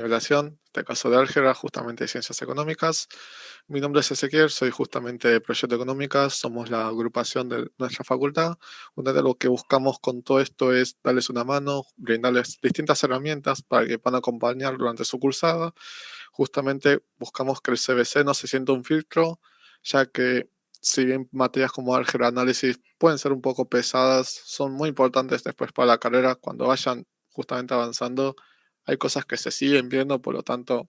Relación, en este caso de álgebra, justamente de ciencias económicas. Mi nombre es Ezequiel, soy justamente de Proyecto Económicas, somos la agrupación de nuestra facultad. Justamente lo que buscamos con todo esto es darles una mano, brindarles distintas herramientas para que puedan acompañar durante su cursada. Justamente buscamos que el CBC no se sienta un filtro, ya que si bien materias como álgebra, análisis pueden ser un poco pesadas, son muy importantes después para la carrera cuando vayan justamente avanzando. Hay cosas que se siguen viendo, por lo tanto,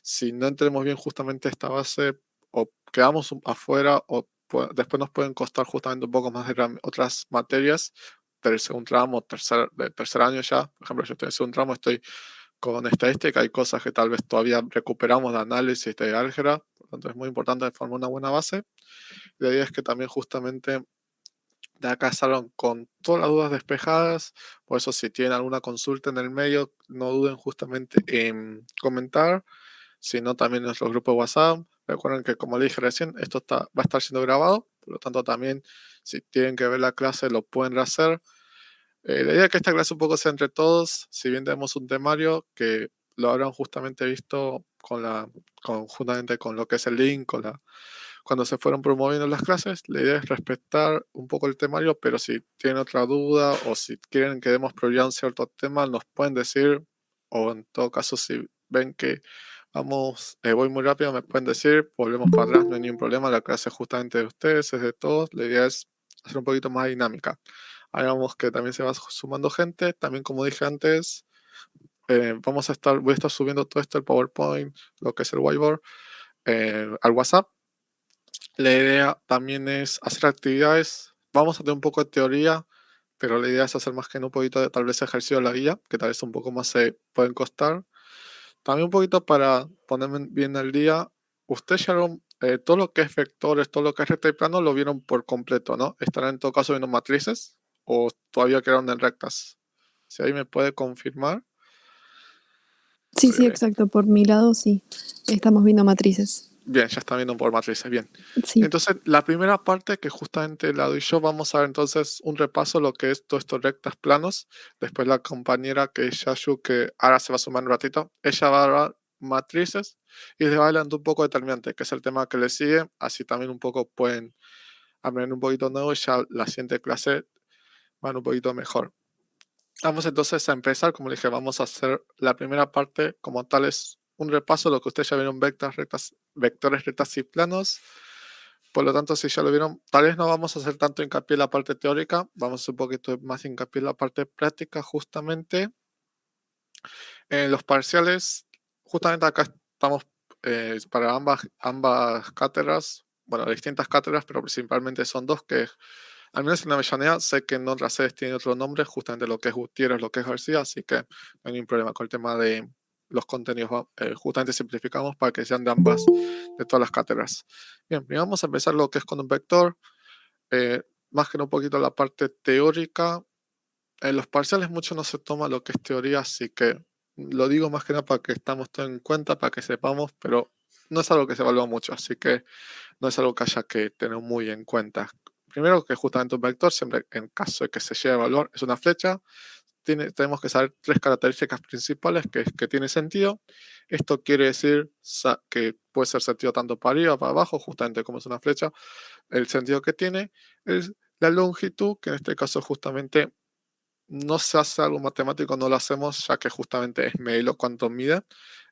si no entendemos bien justamente esta base, o quedamos afuera, o después nos pueden costar justamente un poco más de otras materias del segundo tramo, del tercer año ya. Por ejemplo, yo estoy en el segundo tramo, estoy con estadística, hay cosas que tal vez todavía recuperamos de análisis de álgebra, por lo tanto es muy importante formar una buena base. La idea es que también justamente de acá salgan con todas las dudas despejadas. Por eso, si tienen alguna consulta en el medio, no duden justamente en comentar, sino también en nuestro grupo de WhatsApp. Recuerden que, como le dije recién, esto va a estar siendo grabado, por lo tanto también si tienen que ver la clase lo pueden hacer. La idea es que esta clase un poco sea entre todos, si bien tenemos un temario que lo habrán justamente visto justamente con lo que es el link, cuando se fueron promoviendo las clases. La idea es respetar un poco el temario, pero si tienen otra duda o si quieren que demos prioridad a un cierto tema, nos pueden decir, o en todo caso, si ven que voy muy rápido, me pueden decir, volvemos para atrás, no hay ningún problema. La clase es justamente de ustedes, es de todos. La idea es hacer un poquito más dinámica. Hagamos que también se va sumando gente. También, como dije antes, voy a estar subiendo todo esto, el PowerPoint, lo que es el whiteboard, al WhatsApp. La idea también es hacer actividades. Vamos a tener un poco de teoría, pero la idea es hacer más que un poquito de tal vez ejercicio de la guía, que tal vez un poco más se pueden costar. También un poquito para ponerme bien al día. Ustedes ya vieron todo lo que es vectores, todo lo que es recta y plano, lo vieron por completo, ¿no? ¿Estarán en todo caso viendo matrices o todavía quedaron en rectas? Si ahí me puede confirmar. Sí, exacto. Por mi lado, sí. Estamos viendo matrices. Bien, ya está viendo por matrices, bien. Sí. Entonces, la primera parte que justamente la doy yo, vamos a ver entonces un repaso de lo que es todo esto rectas planos. Después la compañera que es Yashu, que ahora se va a sumar un ratito, ella va a dar matrices y les va adelantando un poco determinante, que es el tema que le sigue. Así también un poco pueden aprender un poquito nuevo y ya la siguiente clase van un poquito mejor. Vamos entonces a empezar, como dije, vamos a hacer la primera parte como tal, es un repaso de lo que ustedes ya vieron, vectores, rectas y planos. Por lo tanto, si ya lo vieron, tal vez no vamos a hacer tanto hincapié en la parte teórica, vamos a hacer un poquito más hincapié en la parte práctica, justamente. En los parciales, justamente acá estamos para ambas cátedras, bueno, distintas cátedras, pero principalmente son dos que, al menos en Avellaneda, sé que en otras sedes tiene otro nombre, justamente lo que es Gutiérrez, lo que es García, así que no hay ningún problema con el tema de los contenidos. Justamente simplificamos para que sean de todas las cátedras. Bien, vamos a empezar lo que es con un vector, eh, más que un poquito la parte teórica. En los parciales mucho no se toma lo que es teoría, así que lo digo más que nada para que estamos todos en cuenta, para que sepamos, pero no es algo que se evalúa mucho, así que no es algo que haya que tener muy en cuenta. Primero, que justamente un vector, siempre en caso de que se llegue a evaluar, es una flecha. Tenemos que saber tres características principales, que es que tiene sentido. Esto quiere decir que puede ser sentido tanto para arriba, para abajo, justamente como es una flecha. El sentido que tiene es la longitud, que en este caso justamente no se hace algo matemático, no lo hacemos, ya que justamente es medirlo cuánto mide.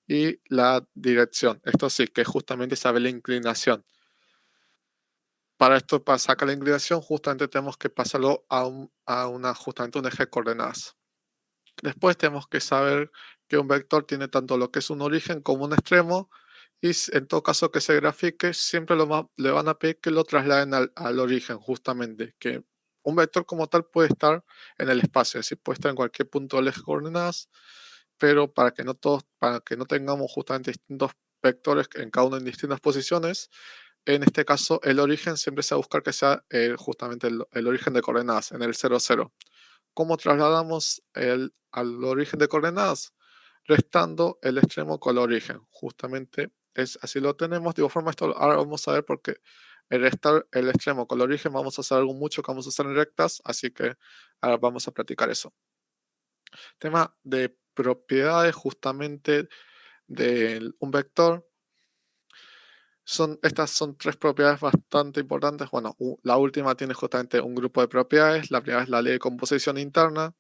Y la dirección, esto sí, que justamente sabe la inclinación. Para esto, para sacar la inclinación, justamente tenemos que pasarlo justamente un eje de coordenadas. Después tenemos que saber que un vector tiene tanto lo que es un origen como un extremo, y en todo caso que se grafique, siempre le van a pedir que lo trasladen al origen, justamente, que un vector como tal puede estar en el espacio, es decir, puede estar en cualquier punto del eje de coordenadas, pero para que no tengamos justamente distintos vectores en cada uno en distintas posiciones, en este caso el origen siempre se va a buscar que sea justamente el origen de coordenadas, en el 0, 0. ¿Cómo trasladamos al origen de coordenadas? Restando el extremo con el origen. Justamente es así lo tenemos. De igual forma, esto ahora vamos a ver porque el restar el extremo con el origen vamos a hacer algo mucho que vamos a hacer en rectas, así que ahora vamos a practicar eso. Tema de propiedades justamente de un vector. Estas son tres propiedades bastante importantes. Bueno, la última tiene justamente un grupo de propiedades. La primera es la ley de composición interna,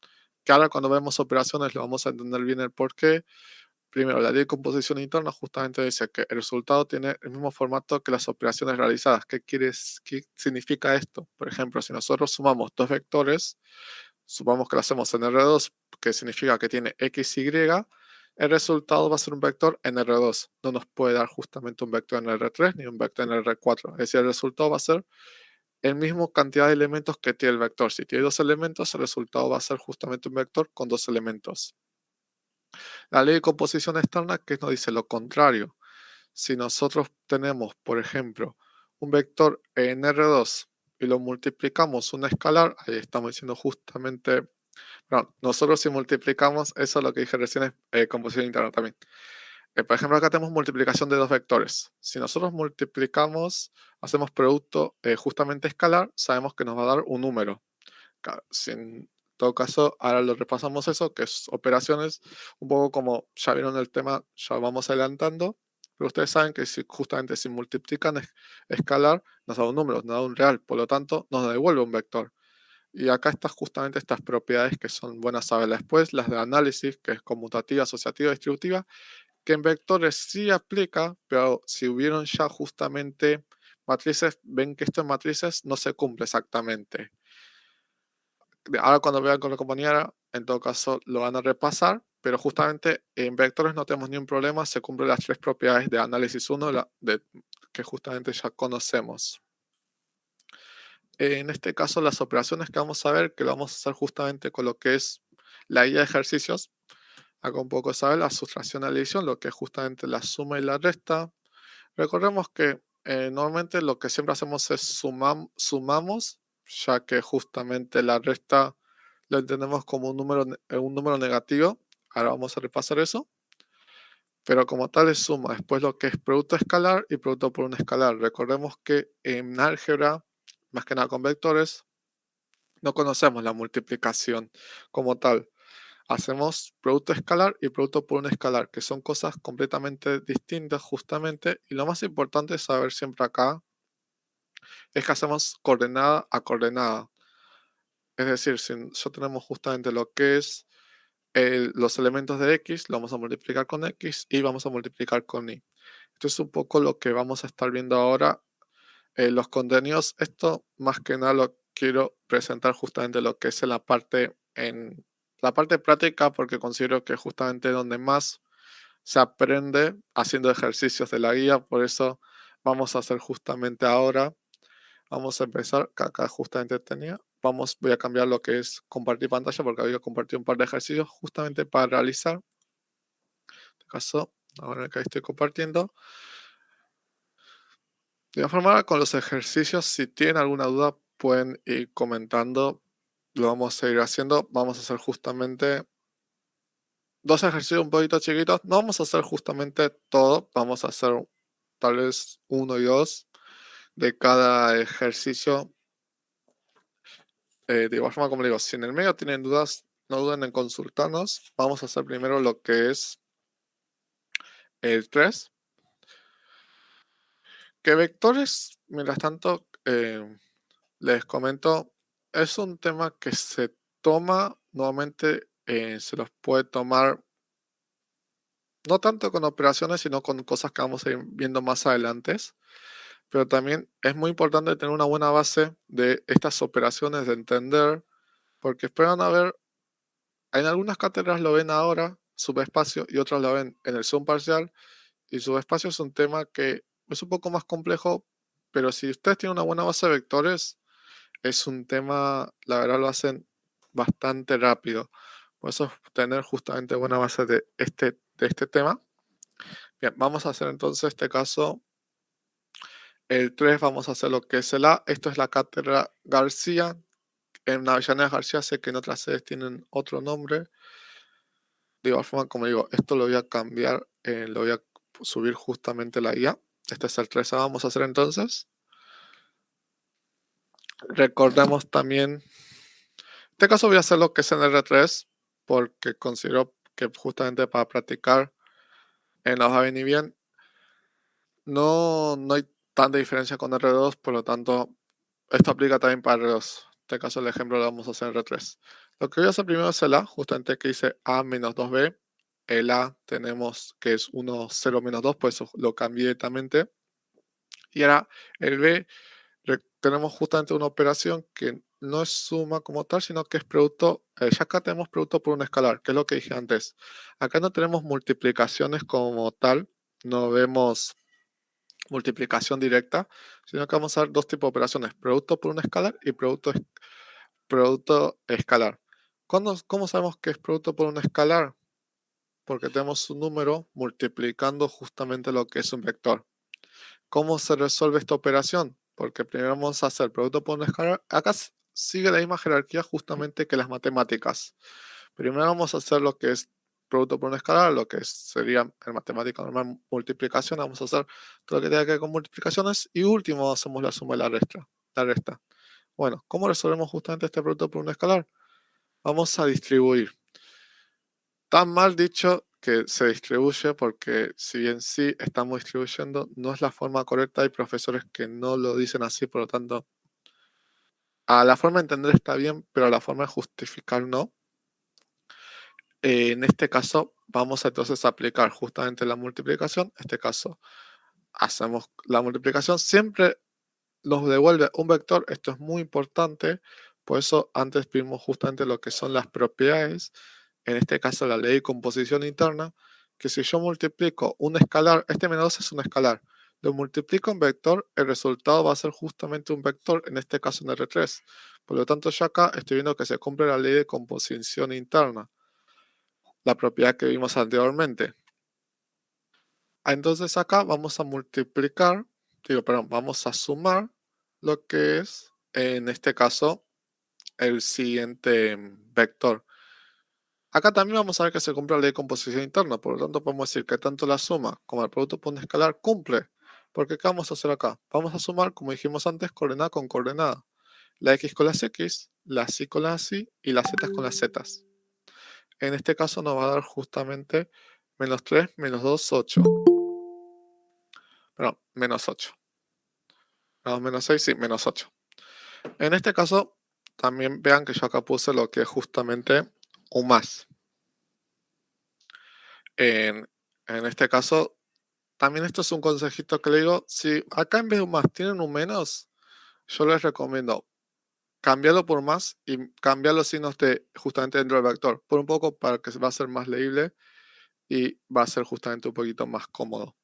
que ahora cuando vemos operaciones lo vamos a entender bien el por qué. Primero, la ley de composición interna justamente dice que el resultado tiene el mismo formato que las operaciones realizadas. ¿Qué significa esto? Por ejemplo, si nosotros sumamos dos vectores, supongamos que lo hacemos en R2, que significa que tiene x, y, el resultado va a ser un vector en R2. No nos puede dar justamente un vector en R3 ni un vector en R4. Es decir, el resultado va a ser el mismo cantidad de elementos que tiene el vector. Si tiene dos elementos, el resultado va a ser justamente un vector con dos elementos. La ley de composición externa que nos dice lo contrario. Si nosotros tenemos, por ejemplo, un vector en R2 y lo multiplicamos un escalar, ahí estamos diciendo justamente, no, nosotros si multiplicamos, eso es lo que dije recién, es composición interna también. Por ejemplo, acá tenemos multiplicación de dos vectores. Si nosotros multiplicamos, hacemos producto justamente escalar, sabemos que nos va a dar un número. Si en todo caso, ahora lo repasamos eso, que es operaciones, un poco como ya vieron el tema, ya vamos adelantando, pero ustedes saben que justamente si multiplican escalar, nos da un número, nos da un real, por lo tanto, nos devuelve un vector. Y acá están justamente estas propiedades que son buenas saberlas. Después, las de análisis, que es conmutativa, asociativa, distributiva, que en vectores sí aplica, pero si hubieron ya justamente matrices, ven que esto en matrices no se cumple exactamente. Ahora cuando vean con la compañera, en todo caso lo van a repasar, pero justamente en vectores no tenemos ni un problema, se cumplen las tres propiedades de análisis 1 que justamente ya conocemos. En este caso, las operaciones que vamos a ver, que lo vamos a hacer justamente con lo que es la guía de ejercicios. Acá un poco sabe la sustracción a la adición, lo que es justamente la suma y la resta. Recordemos que normalmente lo que siempre hacemos es sumamos, ya que justamente la resta lo entendemos como un número negativo. Ahora vamos a repasar eso. Pero como tal es suma. Después lo que es producto escalar y producto por un escalar. Recordemos que en álgebra, más que nada con vectores, no conocemos la multiplicación como tal. Hacemos producto escalar y producto por un escalar, que son cosas completamente distintas justamente. Y lo más importante es saber siempre acá es que hacemos coordenada a coordenada. Es decir, si ya tenemos justamente lo que es los elementos de x, lo vamos a multiplicar con x y vamos a multiplicar con y. Esto es un poco lo que vamos a estar viendo ahora. Los contenidos, esto más que nada lo quiero presentar justamente lo que es en la parte práctica, porque considero que justamente donde más se aprende haciendo ejercicios de la guía, por eso vamos a hacer justamente ahora. Vamos a empezar, que acá justamente voy a cambiar lo que es compartir pantalla, porque había compartido un par de ejercicios justamente para realizar. En este caso, ahora que estoy compartiendo. De igual forma, con los ejercicios, si tienen alguna duda, pueden ir comentando. Lo vamos a ir haciendo. Vamos a hacer justamente dos ejercicios un poquito chiquitos. No vamos a hacer justamente todo. Vamos a hacer tal vez uno y dos de cada ejercicio. De igual forma, como digo, si en el medio tienen dudas, no duden en consultarnos. Vamos a hacer primero lo que es el 3. Que vectores, mientras tanto, les comento, es un tema que se toma, nuevamente se los puede tomar no tanto con operaciones, sino con cosas que vamos a ir viendo más adelante. Pero también es muy importante tener una buena base de estas operaciones, de entender, porque esperan a ver, en algunas cátedras lo ven ahora, subespacio, y otras lo ven en el zoom parcial. Y subespacio es un tema que es un poco más complejo, pero si ustedes tienen una buena base de vectores, es un tema, la verdad lo hacen bastante rápido. Por eso es tener justamente buena base de este tema. Bien, vamos a hacer entonces este caso. El 3 vamos a hacer lo que es el A. Esto es la cátedra García. En Avellaneda García sé que en otras sedes tienen otro nombre. De igual forma, como digo, esto lo voy a cambiar, lo voy a subir justamente la guía. Este es el 3A, vamos a hacer entonces. Recordemos también, en este caso voy a hacer lo que es en R3, porque considero que justamente para practicar en la hoja bien y bien no hay tanta diferencia con R2, por lo tanto, esto aplica también para R2. En este caso, el ejemplo lo vamos a hacer en R3. Lo que voy a hacer primero es el A, justamente que dice A menos 2B. El A tenemos que es 1, 0 menos 2, por eso lo cambié directamente. Y ahora el B, tenemos justamente una operación que no es suma como tal, sino que es producto. Ya acá tenemos producto por un escalar, que es lo que dije antes. Acá no tenemos multiplicaciones como tal, no vemos multiplicación directa, sino que vamos a ver dos tipos de operaciones, producto por un escalar y producto escalar. ¿Cómo sabemos que es producto por un escalar? Porque tenemos un número multiplicando justamente lo que es un vector. ¿Cómo se resuelve esta operación? Porque primero vamos a hacer producto por un escalar. Acá sigue la misma jerarquía justamente que las matemáticas. Primero vamos a hacer lo que es producto por un escalar, lo que sería en matemática normal multiplicación. Vamos a hacer todo lo que tenga que ver con multiplicaciones. Y último hacemos la suma y la resta. Bueno, ¿cómo resolvemos justamente este producto por un escalar? Vamos a distribuir. Tan mal dicho que se distribuye porque si bien sí estamos distribuyendo, no es la forma correcta. Hay profesores que no lo dicen así, por lo tanto, a la forma de entender está bien, pero a la forma de justificar no. En este caso, vamos a entonces aplicar justamente la multiplicación. En este caso, hacemos la multiplicación. Siempre nos devuelve un vector. Esto es muy importante. Por eso antes vimos justamente lo que son las propiedades. En este caso, la ley de composición interna. Que si yo multiplico un escalar, este menos 2 es un escalar. Lo multiplico en vector, el resultado va a ser justamente un vector, en este caso en R3. Por lo tanto, ya acá estoy viendo que se cumple la ley de composición interna, la propiedad que vimos anteriormente. Entonces acá vamos a multiplicar, vamos a sumar lo que es, en este caso, el siguiente vector. Acá también vamos a ver que se cumple la ley de composición interna, por lo tanto podemos decir que tanto la suma como el producto por un escalar cumple. Porque ¿qué vamos a hacer acá? Vamos a sumar, como dijimos antes, coordenada con coordenada. La x con las x, las y con las y las z con las z. En este caso nos va a dar justamente menos 3, menos 2, 8. Perdón, menos 8. Menos 6, sí, menos 8. En este caso, también vean que yo acá puse lo que es justamente un más. En este caso, también esto es un consejito que le digo, si acá en vez de un más tienen un menos, yo les recomiendo cambiarlo por más y cambiar los signos justamente dentro del vector, por un poco para que va a ser más leíble y va a ser justamente un poquito más cómodo.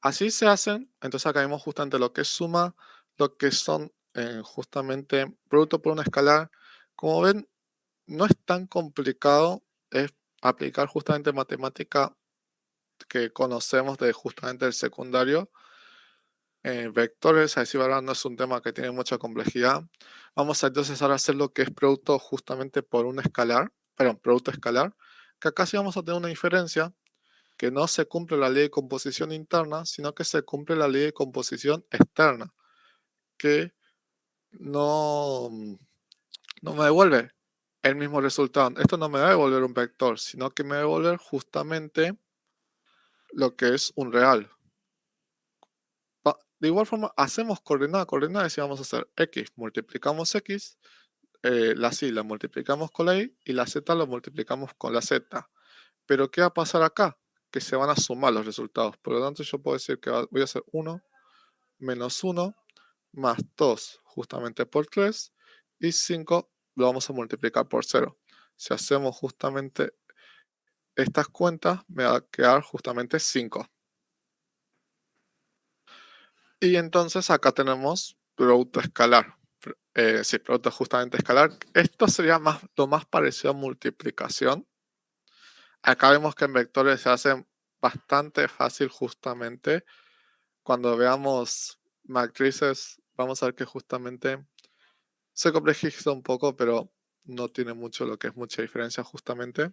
Así se hacen, entonces acá vemos justamente lo que es suma, lo que son justamente producto por una escalar. Como ven, no es tan complicado, es aplicar justamente matemática que conocemos de justamente el secundario. Vectores, a decir verdad, no es un tema que tiene mucha complejidad. Vamos a entonces ahora hacer lo que es producto justamente por un escalar, perdón, producto escalar, que acá sí vamos a tener una diferencia, que no se cumple la ley de composición interna, sino que se cumple la ley de composición externa, que no, no me devuelve el mismo resultado. Esto no me va a devolver un vector, sino que me va a devolver justamente lo que es un real. De igual forma, hacemos coordenada, coordenada, y si vamos a hacer x, multiplicamos x, la y la multiplicamos con la y la z lo multiplicamos con la z. Pero ¿qué va a pasar acá? Que se van a sumar los resultados. Por lo tanto, yo puedo decir que voy a hacer 1 menos 1 más 2 justamente por 3 y 5 lo vamos a multiplicar por 0. Si hacemos justamente estas cuentas, me va a quedar justamente 5. Y entonces acá tenemos producto escalar. Sí, producto justamente escalar. Esto sería lo más parecido a multiplicación. Acá vemos que en vectores se hace bastante fácil justamente. Cuando veamos matrices, vamos a ver que justamente se complejiza un poco, pero no tiene mucho lo que es mucha diferencia justamente.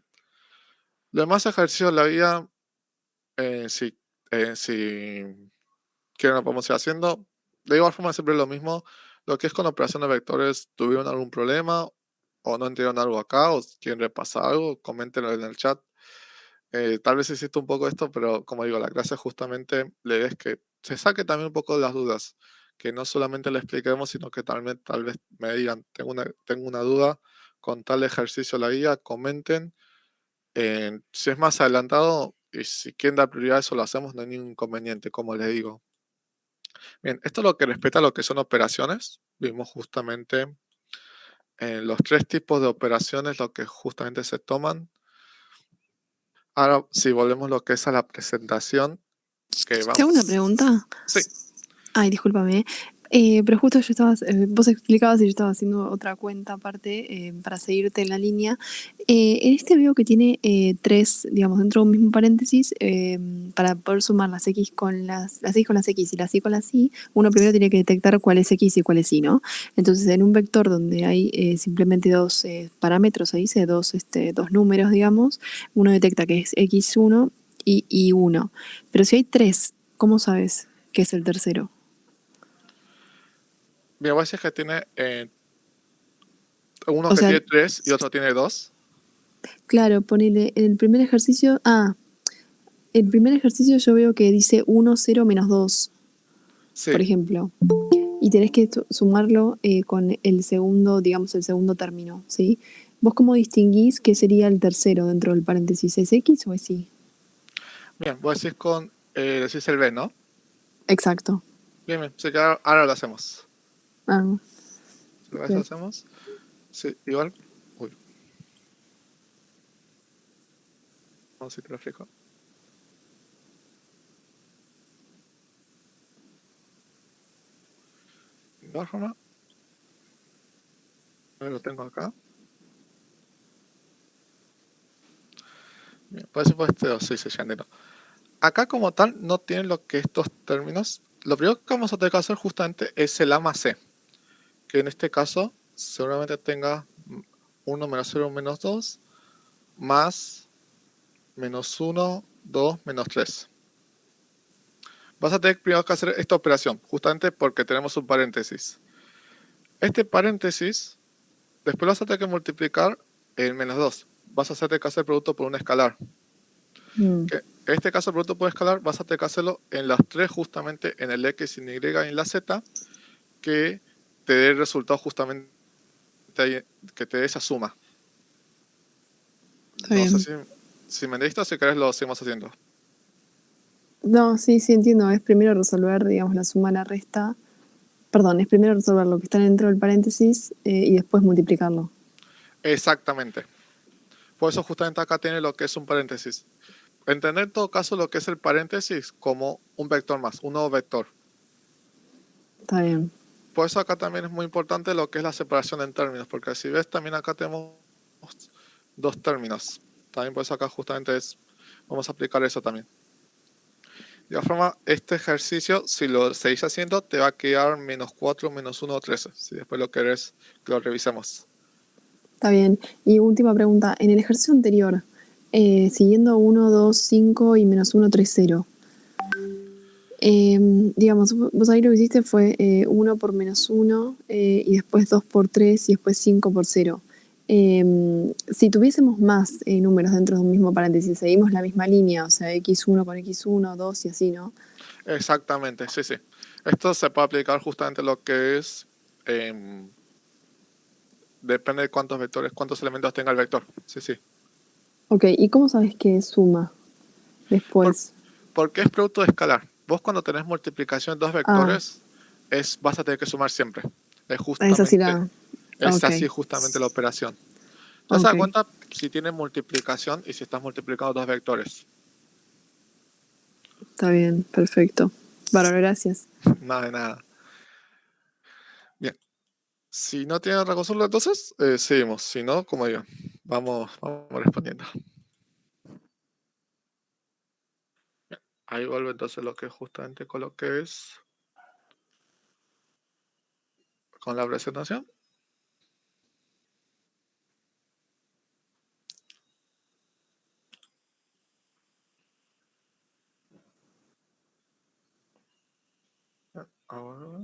Los demás ejercicios de la vida, si quieren lo podemos ir haciendo. De igual forma siempre lo mismo. Lo que es con operación de vectores, tuvieron algún problema o no entienden algo acá, o quieren repasar algo, coméntenlo en el chat. Tal vez hiciste un poco esto, pero como digo, la clase justamente le es que se saque también un poco de las dudas, que no solamente le expliquemos, sino que también tal vez me digan, tengo una duda con tal ejercicio la guía, comenten. Si es más adelantado y si quieren dar prioridad a eso lo hacemos, no hay ningún inconveniente, como les digo. Bien, esto es lo que respecta a lo que son operaciones. Vimos justamente los tres tipos de operaciones, lo que justamente se toman. Ahora, si volvemos lo que es a la presentación, que ¿Te hago una vamos. pregunta? Sí, Ay, discúlpame. Pero justo yo estaba, vos explicabas y yo estaba haciendo otra cuenta aparte para seguirte en la línea. En este veo que tiene tres, digamos, dentro de un mismo paréntesis, para poder sumar las X con las Y con las X y las Y con las Y, uno primero tiene que detectar cuál es X y cuál es Y, ¿no? Entonces, en un vector donde hay simplemente dos parámetros, ahí dice dos números, digamos, uno detecta que es X1 y Y1. Pero si hay tres, ¿cómo sabes que es el tercero? mi base es que tiene uno O que sea, tiene 3 y otro tiene 2. claro, ponele en el primer ejercicio. El primer ejercicio yo veo que dice 1, 0, menos 2, por Sí, ejemplo. Y tenés que sumarlo con el segundo, digamos, el segundo término, ¿sí? ¿Vos cómo distinguís qué sería el tercero dentro del paréntesis? ¿Es X o es Y? bien, vos decís decís el B, ¿no? Exacto. Bien, bien, sí, que ahora lo hacemos. Ah, ¿Lo ok. hacemos? Sí, igual. Uy, vamos a ver si te lo explico. De igual forma, lo tengo acá. Bien, por eso pues sí, sí, ya entiendo. Acá como tal no tienen lo que estos términos. Lo primero que vamos a tener que hacer justamente es el A más C, que en este caso seguramente tenga 1 menos 0 menos 2 más menos 1, 2, menos 3. Vas a tener primero que hacer esta operación, justamente porque tenemos un paréntesis. Este paréntesis, después lo vas a tener que multiplicar en menos 2. Vas a tener que hacer el producto por un escalar. Mm, Que en este caso, el producto por escalar, vas a tener que hacerlo en las tres, justamente en el X, en Y y en la Z, que te dé el resultado justamente ahí, que te dé esa suma. está No sé bien. si me entendiste o si querés lo seguimos haciendo. No, sí, sí entiendo. Es primero resolver, digamos, la suma, la resta. Perdón, es primero resolver lo que está dentro del paréntesis y después multiplicarlo. Exactamente. Por eso justamente acá tiene lo que es un paréntesis. Entender en todo caso lo que es el paréntesis como un vector más, un nuevo vector. Está bien. Por eso acá también es muy importante lo que es la separación en términos, porque si ves también acá tenemos dos términos. También por eso acá justamente vamos a aplicar eso también. De igual forma, este ejercicio, si lo seguís haciendo, te va a quedar menos 4, menos 1, 13. Si después lo querés que lo revisemos. Está bien. Y última pregunta. En el ejercicio anterior, siguiendo 1, 2, 5 y menos 1, 3, 0. Digamos, vos ahí lo que hiciste fue 1 por menos 1 y después 2 por 3 y después 5 por 0. Si tuviésemos más números dentro de un mismo paréntesis, seguimos la misma línea, o sea, x1 con x1, 2 y así, ¿no? Exactamente, sí, sí. Esto se puede aplicar justamente lo que es, depende de cuántos vectores, cuántos elementos tenga el vector. Sí, sí. Ok, ¿y cómo sabes que es suma Por- después? porque es producto de escalar. Vos cuando tenés multiplicación de dos Ah, vectores, vas a tener que sumar siempre. Es esa sí justamente, la... es Ok, así justamente la operación. Te vas a ok, dar cuenta si tiene multiplicación y si estás multiplicando dos vectores. está bien, perfecto. Bárbaro, gracias. Nada de nada. Bien. Si no tiene otra consulta, entonces seguimos. Si no, como digo, vamos respondiendo. Ahí vuelve entonces lo que es justamente con lo que es con la presentación. Ahora,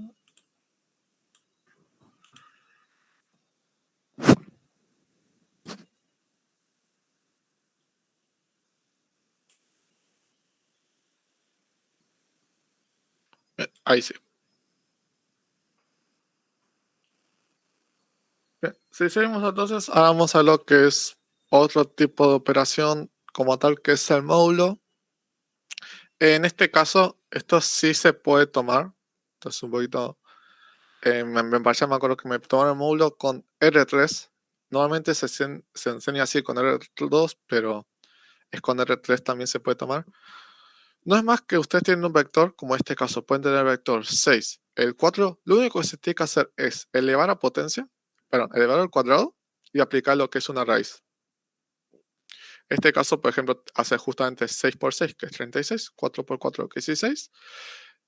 Ahí sí. Bien, si seguimos entonces, ahora vamos a lo que es otro tipo de operación como tal, que es el módulo. En este caso, esto sí se puede tomar. Entonces, un poquito. Me parece, me acuerdo que me tomaron el módulo con R3. Normalmente se enseña así con R2, pero es con R3 también se puede tomar. No es más que ustedes tienen un vector, como en este caso, pueden tener el vector 6, el 4. Lo único que se tiene que hacer es elevar a potencia, perdón, elevar al cuadrado y aplicar lo que es una raíz. En este caso, por ejemplo, hace justamente 6 por 6, que es 36, 4 por 4, que es 16.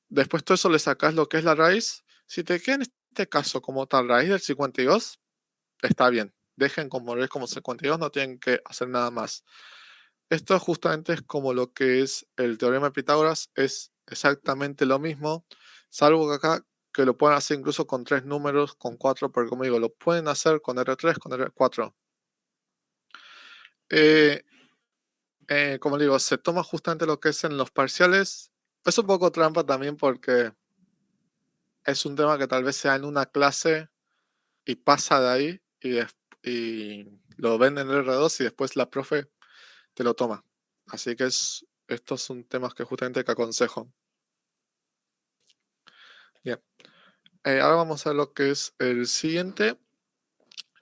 Después todo eso le sacas lo que es la raíz. Si te queda en este caso como tal raíz del 52, está bien. Dejen como raíz como 52, no tienen que hacer nada más. Esto justamente es como lo que es el teorema de Pitágoras, es exactamente lo mismo, salvo que acá que lo pueden hacer incluso con 3 números, con 4, porque como digo, lo pueden hacer con R3, con R4. Eh, como digo, se toma justamente lo que es en los parciales. Es un poco trampa también porque es un tema que tal vez sea en una clase y pasa de ahí y lo ven en R2 y después la profe te lo toma. Así que estos son temas que justamente que aconsejo. Bien, ahora vamos a ver lo que es el siguiente,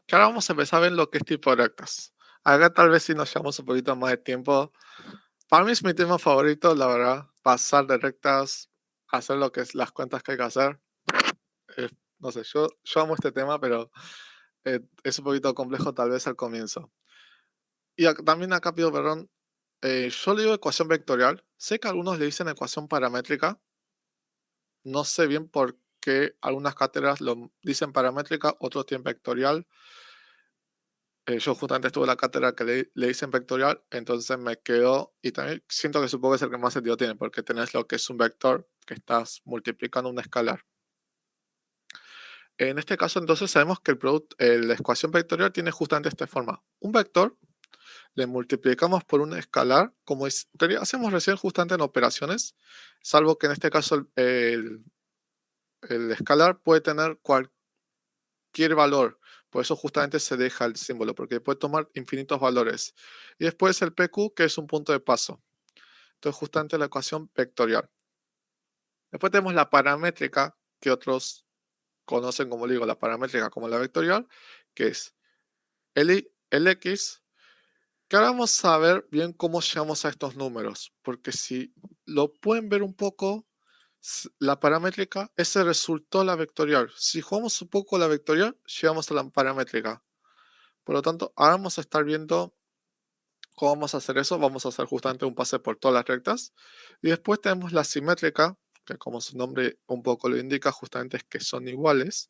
que ahora vamos a empezar a ver lo que es tipo de rectas. Acá tal vez si nos llevamos un poquito más de tiempo. Para mí es mi tema favorito, la verdad, pasar de rectas, hacer lo que es las cuentas que hay que hacer. No sé, yo amo este tema, pero es un poquito complejo tal vez al comienzo. Y también acá pido perdón, yo le digo ecuación vectorial. Sé que algunos le dicen ecuación paramétrica. No sé bien por qué algunas cátedras lo dicen paramétrica, otros tienen vectorial. Yo justamente estuve en la cátedra que le dicen vectorial, entonces me quedo y también siento que supongo que es el que más sentido tiene, porque tenés lo que es un vector que estás multiplicando un escalar. En este caso, entonces sabemos que la ecuación vectorial tiene justamente esta forma. Un vector le multiplicamos por un escalar, como hacemos recién justamente en operaciones, salvo que en este caso el escalar puede tener cualquier valor. Por eso justamente se deja el símbolo, porque puede tomar infinitos valores. Y después el PQ, que es un punto de paso. Entonces justamente la ecuación vectorial. Después tenemos la paramétrica, que otros conocen como digo, la paramétrica como la vectorial, que es el X. Que ahora vamos a ver bien cómo llegamos a estos números, porque si lo pueden ver un poco, la paramétrica, ese resultó la vectorial. Si jugamos un poco la vectorial, llegamos a la paramétrica. Por lo tanto, ahora vamos a estar viendo cómo vamos a hacer eso. Vamos a hacer justamente un pase por todas las rectas. Y después tenemos la simétrica, que como su nombre un poco lo indica, justamente es que son iguales.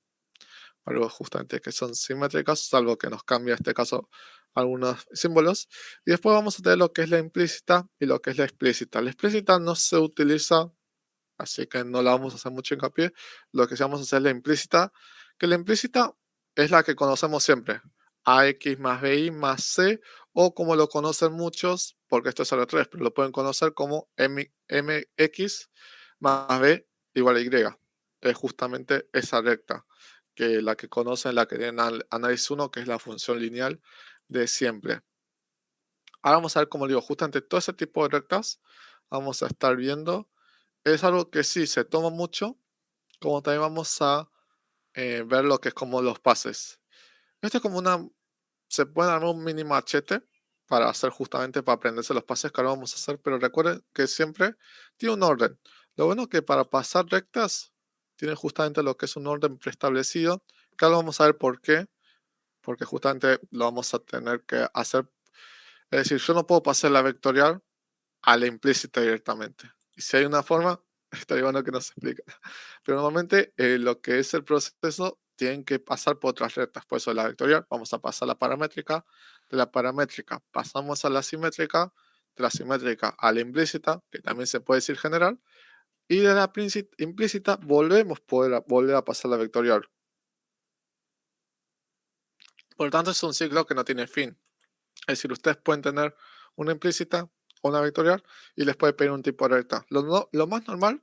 Algo justamente que son simétricas, salvo que nos cambia en este caso algunos símbolos. Y después vamos a tener lo que es la implícita y lo que es la explícita. La explícita no se utiliza, así que no la vamos a hacer mucho hincapié. Lo que sí vamos a hacer es la implícita, que la implícita es la que conocemos siempre. AX más BI más C, o como lo conocen muchos, porque esto es R3, pero lo pueden conocer como MX más B igual a Y. Es justamente esa recta, que la que conocen, la que tienen análisis 1, que es la función lineal de siempre. Ahora vamos a ver, como digo, justamente todo ese tipo de rectas vamos a estar viendo. Es algo que sí se toma mucho, como también vamos a ver lo que es como los pases. Esto es como se puede armar un mini machete para hacer justamente para aprenderse los pases que ahora vamos a hacer, pero recuerden que siempre tiene un orden. Lo bueno es que para pasar rectas tiene justamente lo que es un orden preestablecido, que ahora vamos a ver por qué, porque justamente lo vamos a tener que hacer. Es decir, yo no puedo pasar la vectorial a la implícita directamente. Y si hay una forma, estaría bueno que nos explique. Pero normalmente lo que es el proceso tienen que pasar por otras rectas. Por eso de la vectorial vamos a pasar a la paramétrica. De la paramétrica pasamos a la simétrica. De la simétrica a la implícita, que también se puede decir general. Y de la implícita volvemos a volver a pasar a la vectorial. Por lo tanto, es un ciclo que no tiene fin. Es decir, ustedes pueden tener una implícita o una vectorial y les puede pedir un tipo de recta. Lo más normal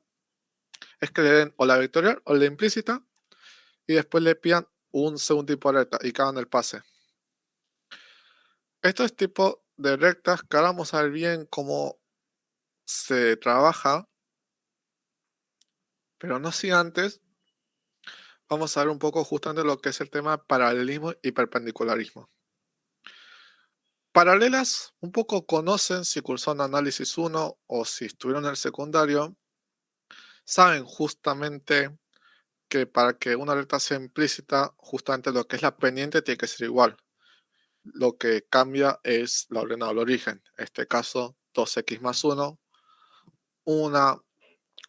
es que le den o la vectorial o la implícita y después le pidan un segundo tipo de recta y que hagan el pase. Estos tipos de rectas que ahora vamos a ver bien cómo se trabaja, pero no si antes vamos a ver un poco justamente lo que es el tema de paralelismo y perpendicularismo. Paralelas, un poco conocen si cursaron análisis 1 o si estuvieron en el secundario, saben justamente que para que una recta sea implícita, justamente lo que es la pendiente tiene que ser igual. Lo que cambia es la ordenada del origen. En este caso, 2x más 1,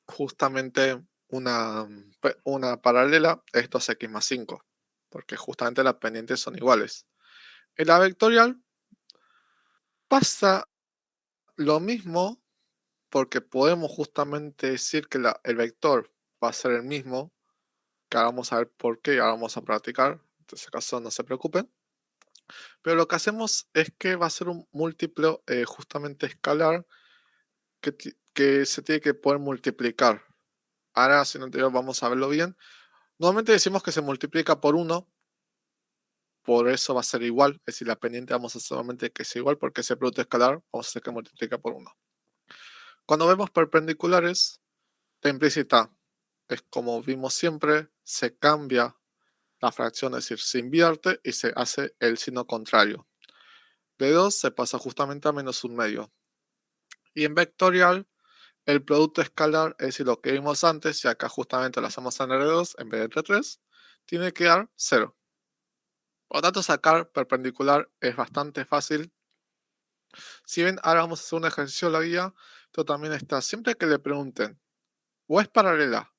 justamente una paralela es 2x más 5, porque justamente las pendientes son iguales. En la vectorial pasa lo mismo porque podemos justamente decir que el vector va a ser el mismo, que ahora vamos a ver por qué y ahora vamos a practicar, en ese caso no se preocupen. Pero lo que hacemos es que va a ser un múltiplo justamente escalar que se tiene que poder multiplicar. Ahora, si no anterior, vamos a verlo bien. Normalmente decimos que se multiplica por 1, por eso va a ser igual. Es decir, la pendiente vamos a hacer solamente que sea igual, porque ese producto escalar vamos a hacer que multiplica por 1. Cuando vemos perpendiculares, la implícita es como vimos siempre, se cambia la fracción, es decir, se invierte y se hace el signo contrario. De 2 se pasa justamente a menos un medio. Y en vectorial, el producto escalar, es decir, lo que vimos antes, y acá justamente lo hacemos en R2 en vez de R3, tiene que dar 0. Por lo tanto, sacar perpendicular es bastante fácil. Si ven, ahora vamos a hacer un ejercicio de la guía. Esto también está. Siempre que le pregunten, o es paralela,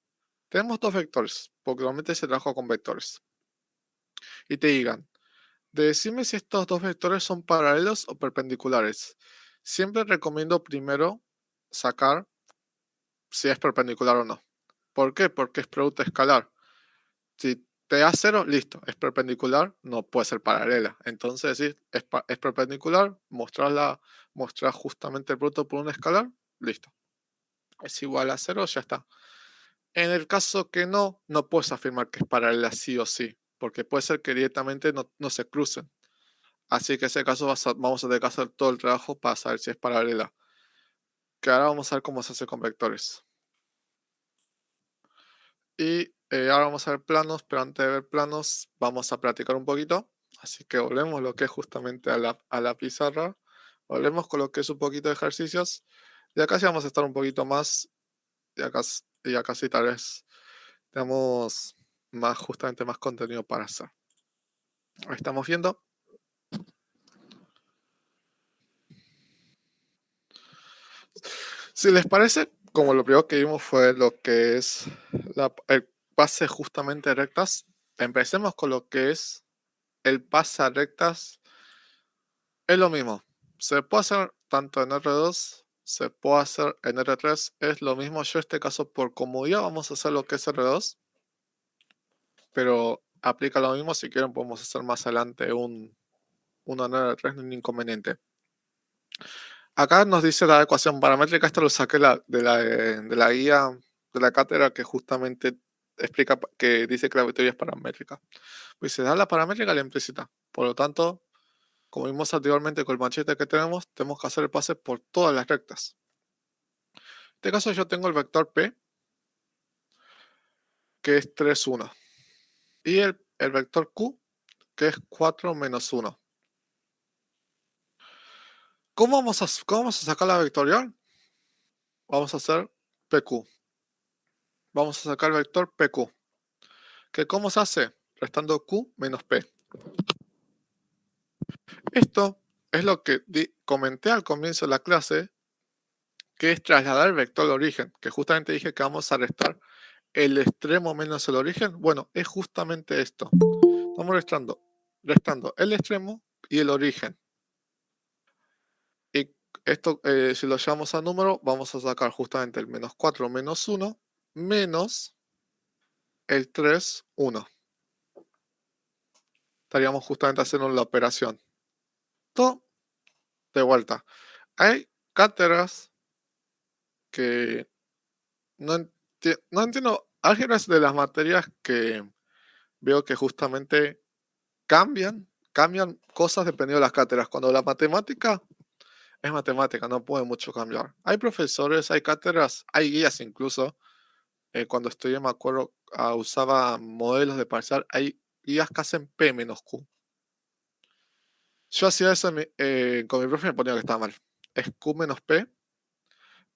tenemos dos vectores, porque normalmente se trabaja con vectores, y te digan, decime si estos dos vectores son paralelos o perpendiculares. Siempre recomiendo primero sacar si es perpendicular o no. ¿Por qué? Porque es producto escalar. Si te da 0, listo, es perpendicular, no puede ser paralela. Entonces, si es perpendicular, mostrar justamente el producto por un escalar, listo. Es igual a 0, ya está. En el caso que no puedes afirmar que es paralela sí o sí, porque puede ser que directamente no se crucen. Así que en ese caso vamos a tener que hacer todo el trabajo para saber si es paralela. Que ahora vamos a ver cómo se hace con vectores. Y ahora vamos a ver planos, pero antes de ver planos vamos a practicar un poquito. Así que volvemos lo que es justamente a la pizarra. Volvemos con lo que es un poquito de ejercicios. Y acá sí vamos a estar un poquito más. Y acá sí tal vez tenemos justamente más contenido para hacer. Ahí estamos viendo. Si les parece, como lo primero que vimos fue lo que es el pase justamente de rectas, empecemos con lo que es el pase a rectas. Es lo mismo. Se puede hacer tanto en R2, se puede hacer en R3, es lo mismo. Yo en este caso por comodidad vamos a hacer lo que es R2, pero aplica lo mismo. Si quieren podemos hacer más adelante uno en R3, no hay inconveniente. Acá nos dice la ecuación paramétrica, esto lo saqué de la guía de la cátedra que justamente explica que dice que la vectoría es paramétrica. Pues se da la paramétrica la implícita. Por lo tanto, como vimos anteriormente con el machete que tenemos que hacer el pase por todas las rectas. En este caso yo tengo el vector P, que es 3, 1. Y el vector Q, que es 4, menos 1. ¿Cómo vamos a sacar la vectorial? Vamos a hacer PQ. Vamos a sacar el vector PQ. ¿Que cómo se hace? Restando Q menos P. Esto es lo que comenté al comienzo de la clase, que es trasladar el vector al origen, que justamente dije que vamos a restar el extremo menos el origen. Bueno, es justamente esto. Estamos restando el extremo y el origen. Y esto, si lo llevamos a número, vamos a sacar justamente el menos 4 menos 1 menos el 3, 1. Estaríamos justamente haciendo la operación. Todo de vuelta. Hay cátedras que No entiendo, álgebra es de las materias que veo que justamente cambian cosas dependiendo de las cátedras. Cuando la matemática es matemática, no puede mucho cambiar. Hay profesores, hay cátedras, hay guías incluso. Cuando estudié, me acuerdo, usaba modelos de parcial, hay guías que hacen P menos Q. Yo hacía eso con mi profe, me ponía que estaba mal. Es Q menos P,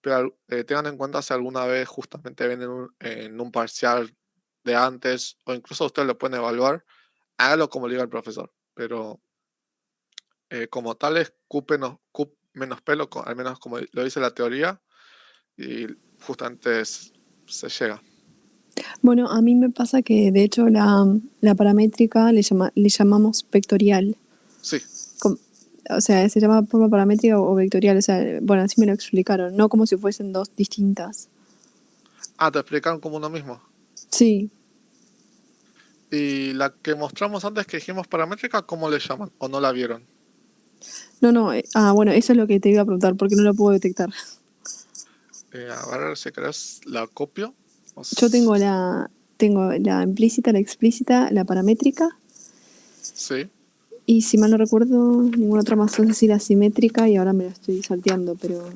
pero tengan en cuenta si alguna vez justamente ven en un parcial de antes, o incluso ustedes lo pueden evaluar, hágalo como le diga el profesor. Pero como tal es Q menos P, al menos como lo dice la teoría, y justamente se llega. Bueno, a mí me pasa que de hecho la paramétrica le llamamos vectorial. Sí. Com- o sea, se llama forma paramétrica o vectorial. O sea, bueno, así me lo explicaron, no como si fuesen dos distintas. Ah, te explicaron como uno mismo. Sí. Y la que mostramos antes que dijimos paramétrica, ¿cómo le llaman? ¿O no la vieron? No, no. Bueno, eso es lo que te iba a preguntar, porque no lo puedo detectar. A ver si querés la copio. Yo tengo la implícita, la explícita, la paramétrica. Sí. Y si mal no recuerdo, ninguna otra más. No sé si la simétrica y ahora me la estoy salteando, pero.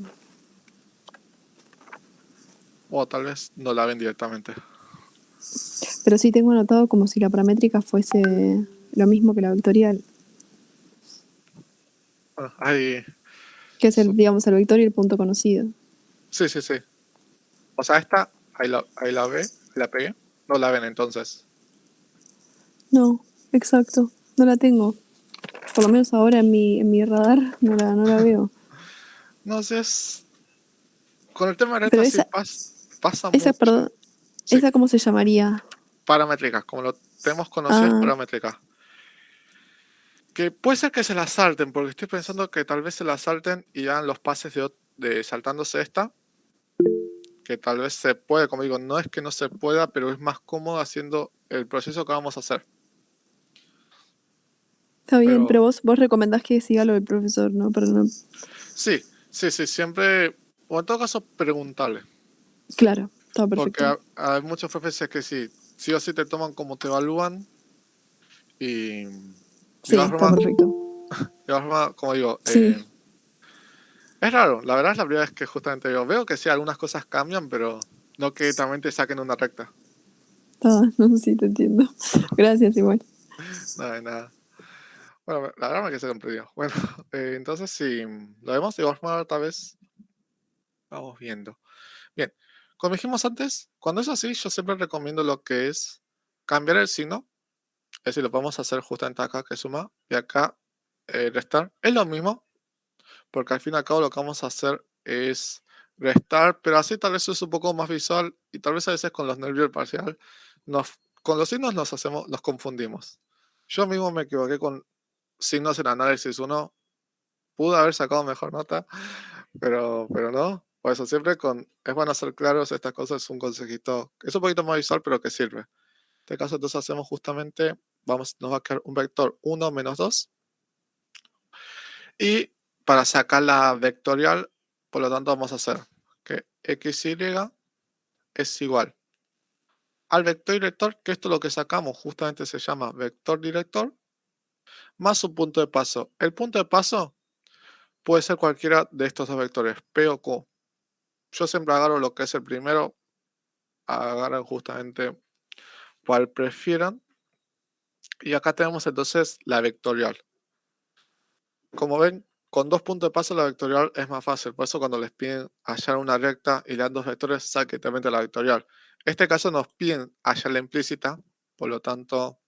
O tal vez no la ven directamente. Pero sí tengo anotado como si la paramétrica fuese lo mismo que la vectorial. Bueno, ahí. Que es digamos, el vector y el punto conocido. Sí, sí, sí. O sea, esta, ahí la ve, la pegué. No la ven entonces. No, exacto. No la tengo. Por lo menos ahora en mi radar no la veo. No sé, con el tema de Pero rectas sí pasa mucho. perdón, Sí, ¿esa cómo se llamaría? paramétricas, como lo tenemos conocido es Ah, paramétrica. Que puede ser que se la salten, porque estoy pensando que tal vez se la salten y hagan los pases de saltándose esta, que tal vez se puede, como digo, no es que no se pueda, pero es más cómodo haciendo el proceso que vamos a hacer. está bien, pero Pero vos recomendás que siga lo del profesor, ¿no? Pero no. sí, sí, sí, siempre, o en todo caso, preguntarle, Claro, está porque perfecto. hay muchos profesores que sí o sí te toman como te evalúan y de Sí, igual está forma, perfecto. como digo, Sí, es raro, la verdad es la primera vez que justamente digo, veo que sí, algunas cosas cambian, pero no que también te saquen una recta. no sé si te entiendo. Gracias, igual. Nada de nada. Bueno, la verdad me quedé sorprendido. Bueno, entonces si lo vemos de igual forma tal vez vamos viendo. Bien, como dijimos antes, cuando es así, yo siempre recomiendo lo que es cambiar el signo. Es decir, lo podemos hacer justamente acá que suma y acá restar. Es lo mismo, porque al fin y al cabo lo que vamos a hacer es restar, pero así tal vez es un poco más visual y tal vez a veces con los nervios del parcial, con los signos nos confundimos. Yo mismo me equivoqué con signos en análisis uno, pude haber sacado mejor nota, pero no. Por eso siempre es bueno ser claros, estas cosas es un consejito, es un poquito más visual, pero que sirve. En este caso entonces hacemos justamente, nos va a quedar un vector 1 menos 2 y para sacar la vectorial, por lo tanto vamos a hacer que xy es igual al vector director, que esto lo que sacamos justamente se llama vector director, más su punto de paso. El punto de paso puede ser cualquiera de estos dos vectores, P o Q. Yo siempre agarro lo que es el primero, agarran justamente cual prefieran. Y acá tenemos entonces la vectorial. Como ven, con dos puntos de paso la vectorial es más fácil. Por eso cuando les piden hallar una recta y le dan dos vectores, saque directamente la vectorial. En este caso nos piden hallar la implícita, por lo tanto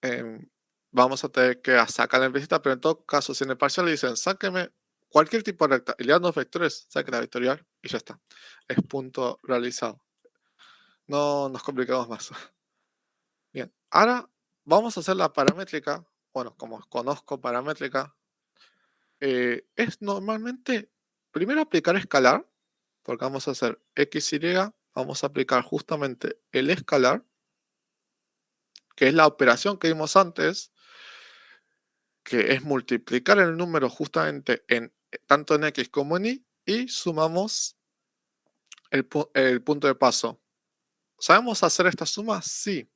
em, vamos a tener que sacar la implícita, pero en todo caso, si en el parcial le dicen, sáqueme cualquier tipo de recta y le dan dos vectores, saque la vectorial y ya está. Es punto realizado. No nos complicamos más. Bien, ahora vamos a hacer la paramétrica. Bueno, como conozco paramétrica, es normalmente primero aplicar escalar, porque vamos a hacer x, y, vamos a aplicar justamente el escalar, que es la operación que vimos antes, que es multiplicar el número justamente tanto en x como en y sumamos el punto de paso. ¿Sabemos hacer esta suma? Sí.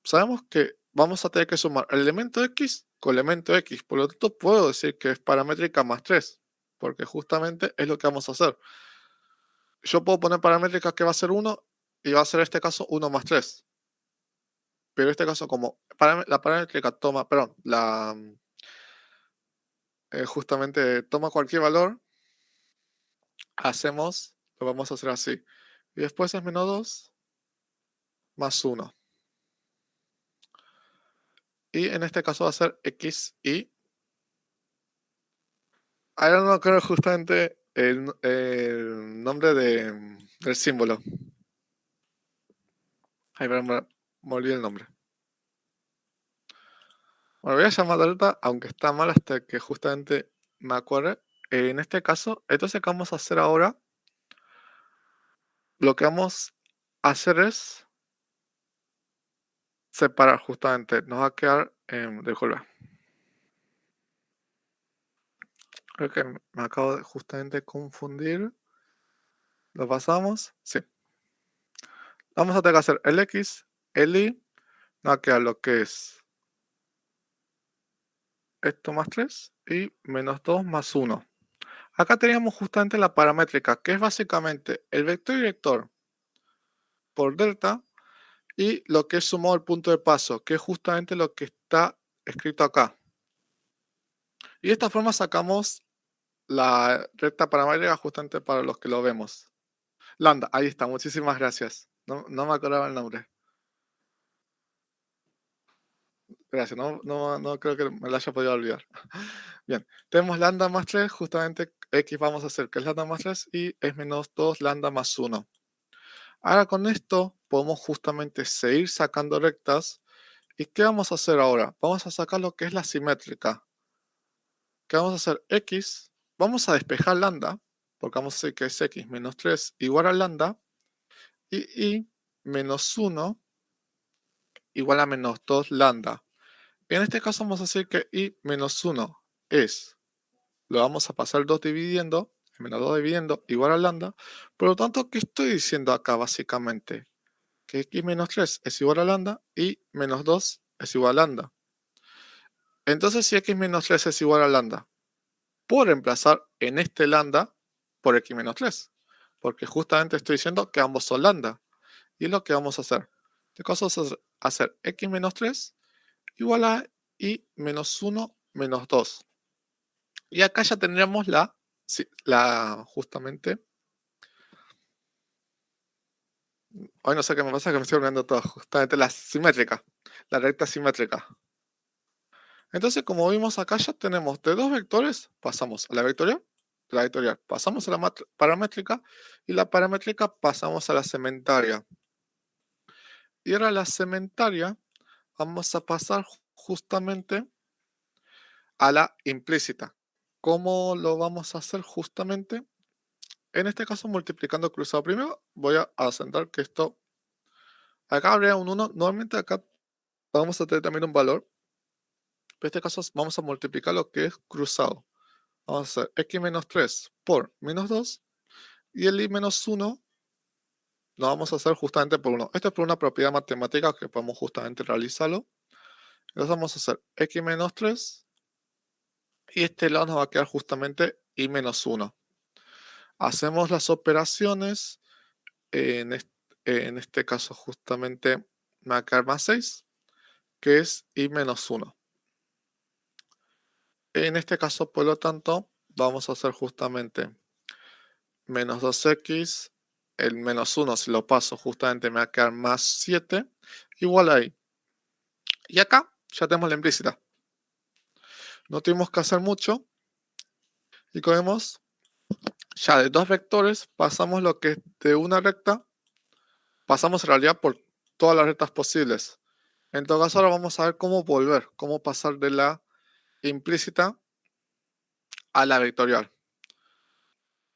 Sabemos que vamos a tener que sumar el elemento X con elemento X. Por lo tanto, puedo decir que es paramétrica más 3, porque justamente es lo que vamos a hacer. Yo puedo poner paramétrica que va a ser 1 y va a ser en este caso 1 más 3. Pero en este caso, como la paramétrica toma, perdón, justamente toma cualquier valor, lo vamos a hacer así. Y después es menos 2 más 1. Y en este caso va a ser X y... Ahora no creo justamente el nombre del símbolo. Ahí me olvidé el nombre. Bueno, voy a llamar ahorita, aunque está mal hasta que justamente me acuerde. En este caso, entonces, ¿qué vamos a hacer ahora? Lo que vamos a hacer es separar justamente. Nos va a quedar, disculpa. Creo que me acabo de justamente confundir. Lo pasamos. Sí. Vamos a tener que hacer el X, el Y. Nos va a quedar lo que es esto más 3 y menos 2 más 1. Acá teníamos justamente la paramétrica, que es básicamente el vector director por delta y lo que es sumado al punto de paso, que es justamente lo que está escrito acá. Y de esta forma sacamos la recta paramétrica justamente para los que lo vemos. Lambda, ahí está, muchísimas gracias. No me acordaba el nombre. Gracias, no creo que me la haya podido olvidar. Bien, tenemos lambda más 3, justamente x vamos a hacer que es lambda más 3 y es menos 2 lambda más 1. Ahora con esto podemos justamente seguir sacando rectas. ¿Y qué vamos a hacer ahora? Vamos a sacar lo que es la simétrica. ¿Qué vamos a hacer? X, vamos a despejar lambda, porque vamos a decir que es x menos 3 igual a lambda, y menos 1 igual a menos 2 lambda. En este caso vamos a decir que y menos 1 es, lo vamos a pasar 2 dividiendo, menos 2 dividiendo igual a lambda. Por lo tanto, ¿qué estoy diciendo acá básicamente? Que x menos 3 es igual a lambda y menos 2 es igual a lambda. Entonces, si x menos 3 es igual a lambda, puedo reemplazar en este lambda por x menos 3, porque justamente estoy diciendo que ambos son lambda. Y es lo que vamos a hacer. Este caso es hacer x menos 3 igual a y menos 1 menos 2. Y acá ya tendríamos justamente... Hoy no sé qué me pasa, que me estoy olvidando todo. Justamente la simétrica, la recta simétrica. Entonces, como vimos acá, ya tenemos de dos vectores, pasamos a la vectorial pasamos a la paramétrica, y la paramétrica pasamos a la segmentaria. Y ahora la segmentaria vamos a pasar justamente a la implícita. ¿Cómo lo vamos a hacer justamente? En este caso, multiplicando cruzado. Primero voy a asentar que esto, acá habría un 1, normalmente acá vamos a tener también un valor, pero en este caso vamos a multiplicar lo que es cruzado. Vamos a hacer x menos 3 por menos 2, y el y menos 1 lo vamos a hacer justamente por 1. Esto es por una propiedad matemática que podemos justamente realizarlo. Entonces vamos a hacer x menos 3, y este lado nos va a quedar justamente y menos 1. Hacemos las operaciones, en este caso justamente me va a quedar más 6, que es y menos 1. En este caso, por lo tanto, vamos a hacer justamente menos 2x, el menos 1 si lo paso justamente me va a quedar más 7, igual a y. Y acá ya tenemos la implícita. No tuvimos que hacer mucho, y como vemos, ya de dos vectores pasamos lo que es de una recta, pasamos en realidad por todas las rectas posibles. En todo caso, ahora vamos a ver cómo volver, cómo pasar de la implícita a la vectorial.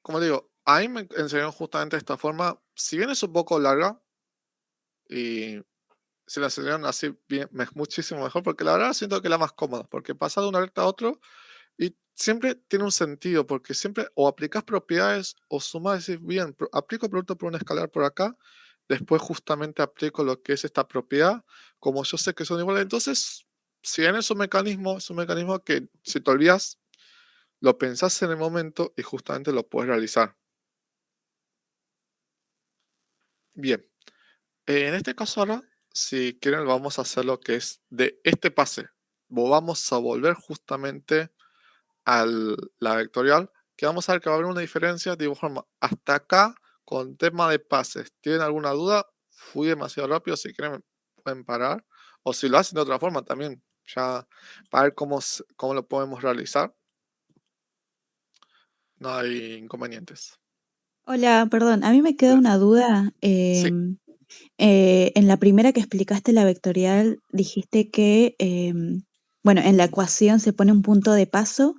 Como digo, ahí me enseñaron justamente esta forma. Si bien es un poco larga, y si la enseñaron así bien, es muchísimo mejor, porque la verdad siento que es la más cómoda, porque pasa de una recta a otra y siempre tiene un sentido, porque siempre o aplicas propiedades o sumás, decís, bien, aplico producto por un escalar por acá, después justamente aplico lo que es esta propiedad, como yo sé que son iguales. Entonces, si bien es un mecanismo que si te olvidas, lo pensás en el momento y justamente lo puedes realizar. Bien, en este caso ahora, si quieren, vamos a hacer lo que es de este pase. Vamos a volver justamente a la vectorial, que vamos a ver que va a haber una diferencia de igual forma. Hasta acá, con tema de pases, ¿tienen alguna duda? Fui demasiado rápido, si quieren pueden parar. O si lo hacen de otra forma también, ya para ver cómo lo podemos realizar. No hay inconvenientes. Hola, perdón, a mí me queda Bien. una duda. Sí, En la primera que explicaste la vectorial, dijiste que, bueno, en la ecuación se pone un punto de paso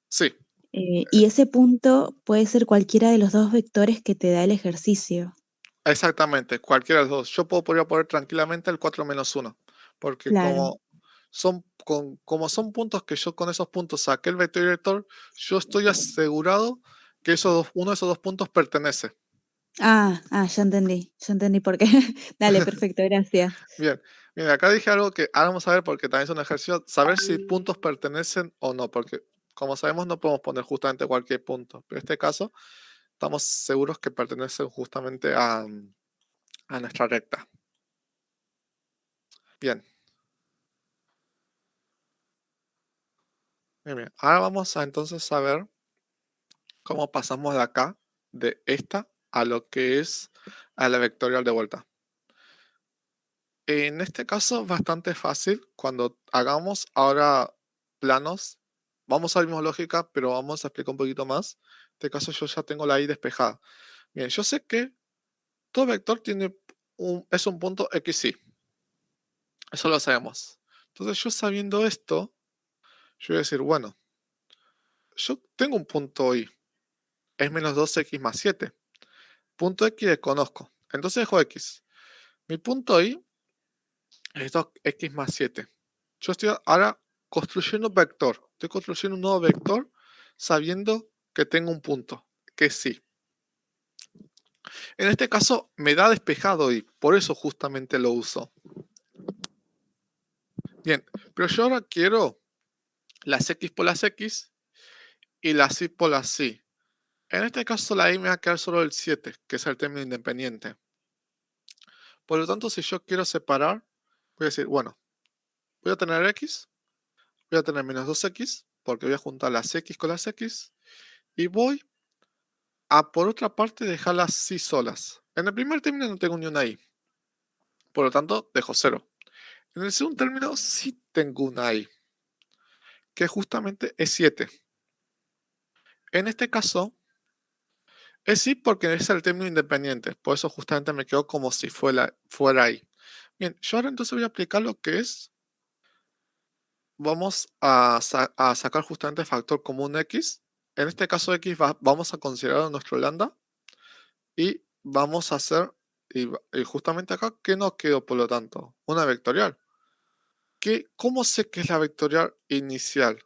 sí. y ese punto puede ser cualquiera de los dos vectores que te da el ejercicio. Exactamente, cualquiera de los dos. Yo podría poner tranquilamente el 4 menos 1, porque Claro. como son puntos que yo con esos puntos saqué el vector director, yo estoy asegurado que uno de esos dos puntos pertenece. Ya entendí por qué. Dale, perfecto, gracias. Bien, bien, acá dije algo que ahora vamos a ver porque también es un ejercicio, saber si puntos pertenecen o no, porque como sabemos no podemos poner justamente cualquier punto, pero en este caso estamos seguros que pertenecen justamente a nuestra recta. Bien. Bien, bien. Ahora vamos a entonces a ver cómo pasamos de acá, de esta, a lo que es a la vectorial de vuelta. En este caso, bastante fácil. Cuando hagamos ahora planos, vamos a la misma lógica, pero vamos a explicar un poquito más. En este caso, yo ya tengo la I despejada. Bien, yo sé que todo vector es un punto x y. Eso lo sabemos. Entonces, yo sabiendo esto, yo voy a decir, bueno, yo tengo un punto y, es menos 2x más 7. Punto X desconozco. Entonces dejo X. Mi punto Y es 2x más 7. Yo estoy ahora construyendo un vector. Estoy construyendo un nuevo vector sabiendo que tengo un punto, que sí. En este caso me da despejado Y, por eso justamente lo uso. Bien, pero yo ahora quiero las X por las X y las Y por las Y. En este caso la Y me va a quedar solo el 7, que es el término independiente. Por lo tanto, si yo quiero separar, voy a decir, bueno, voy a tener X, voy a tener menos 2x, porque voy a juntar las x con las x, y voy a, por otra parte, dejarlas así solas. En el primer término no tengo ni una y, por lo tanto, dejo 0. En el segundo término sí tengo una y, que justamente es 7. En este caso, es sí porque es el término independiente, por eso justamente me quedo como si fuera ahí. Bien, yo ahora entonces voy a aplicar lo que es, vamos a sacar justamente factor común x. En este caso x vamos a considerar nuestro lambda y vamos a hacer, y justamente acá, ¿qué nos quedó por lo tanto? Una vectorial. ¿Cómo sé que es la vectorial inicial?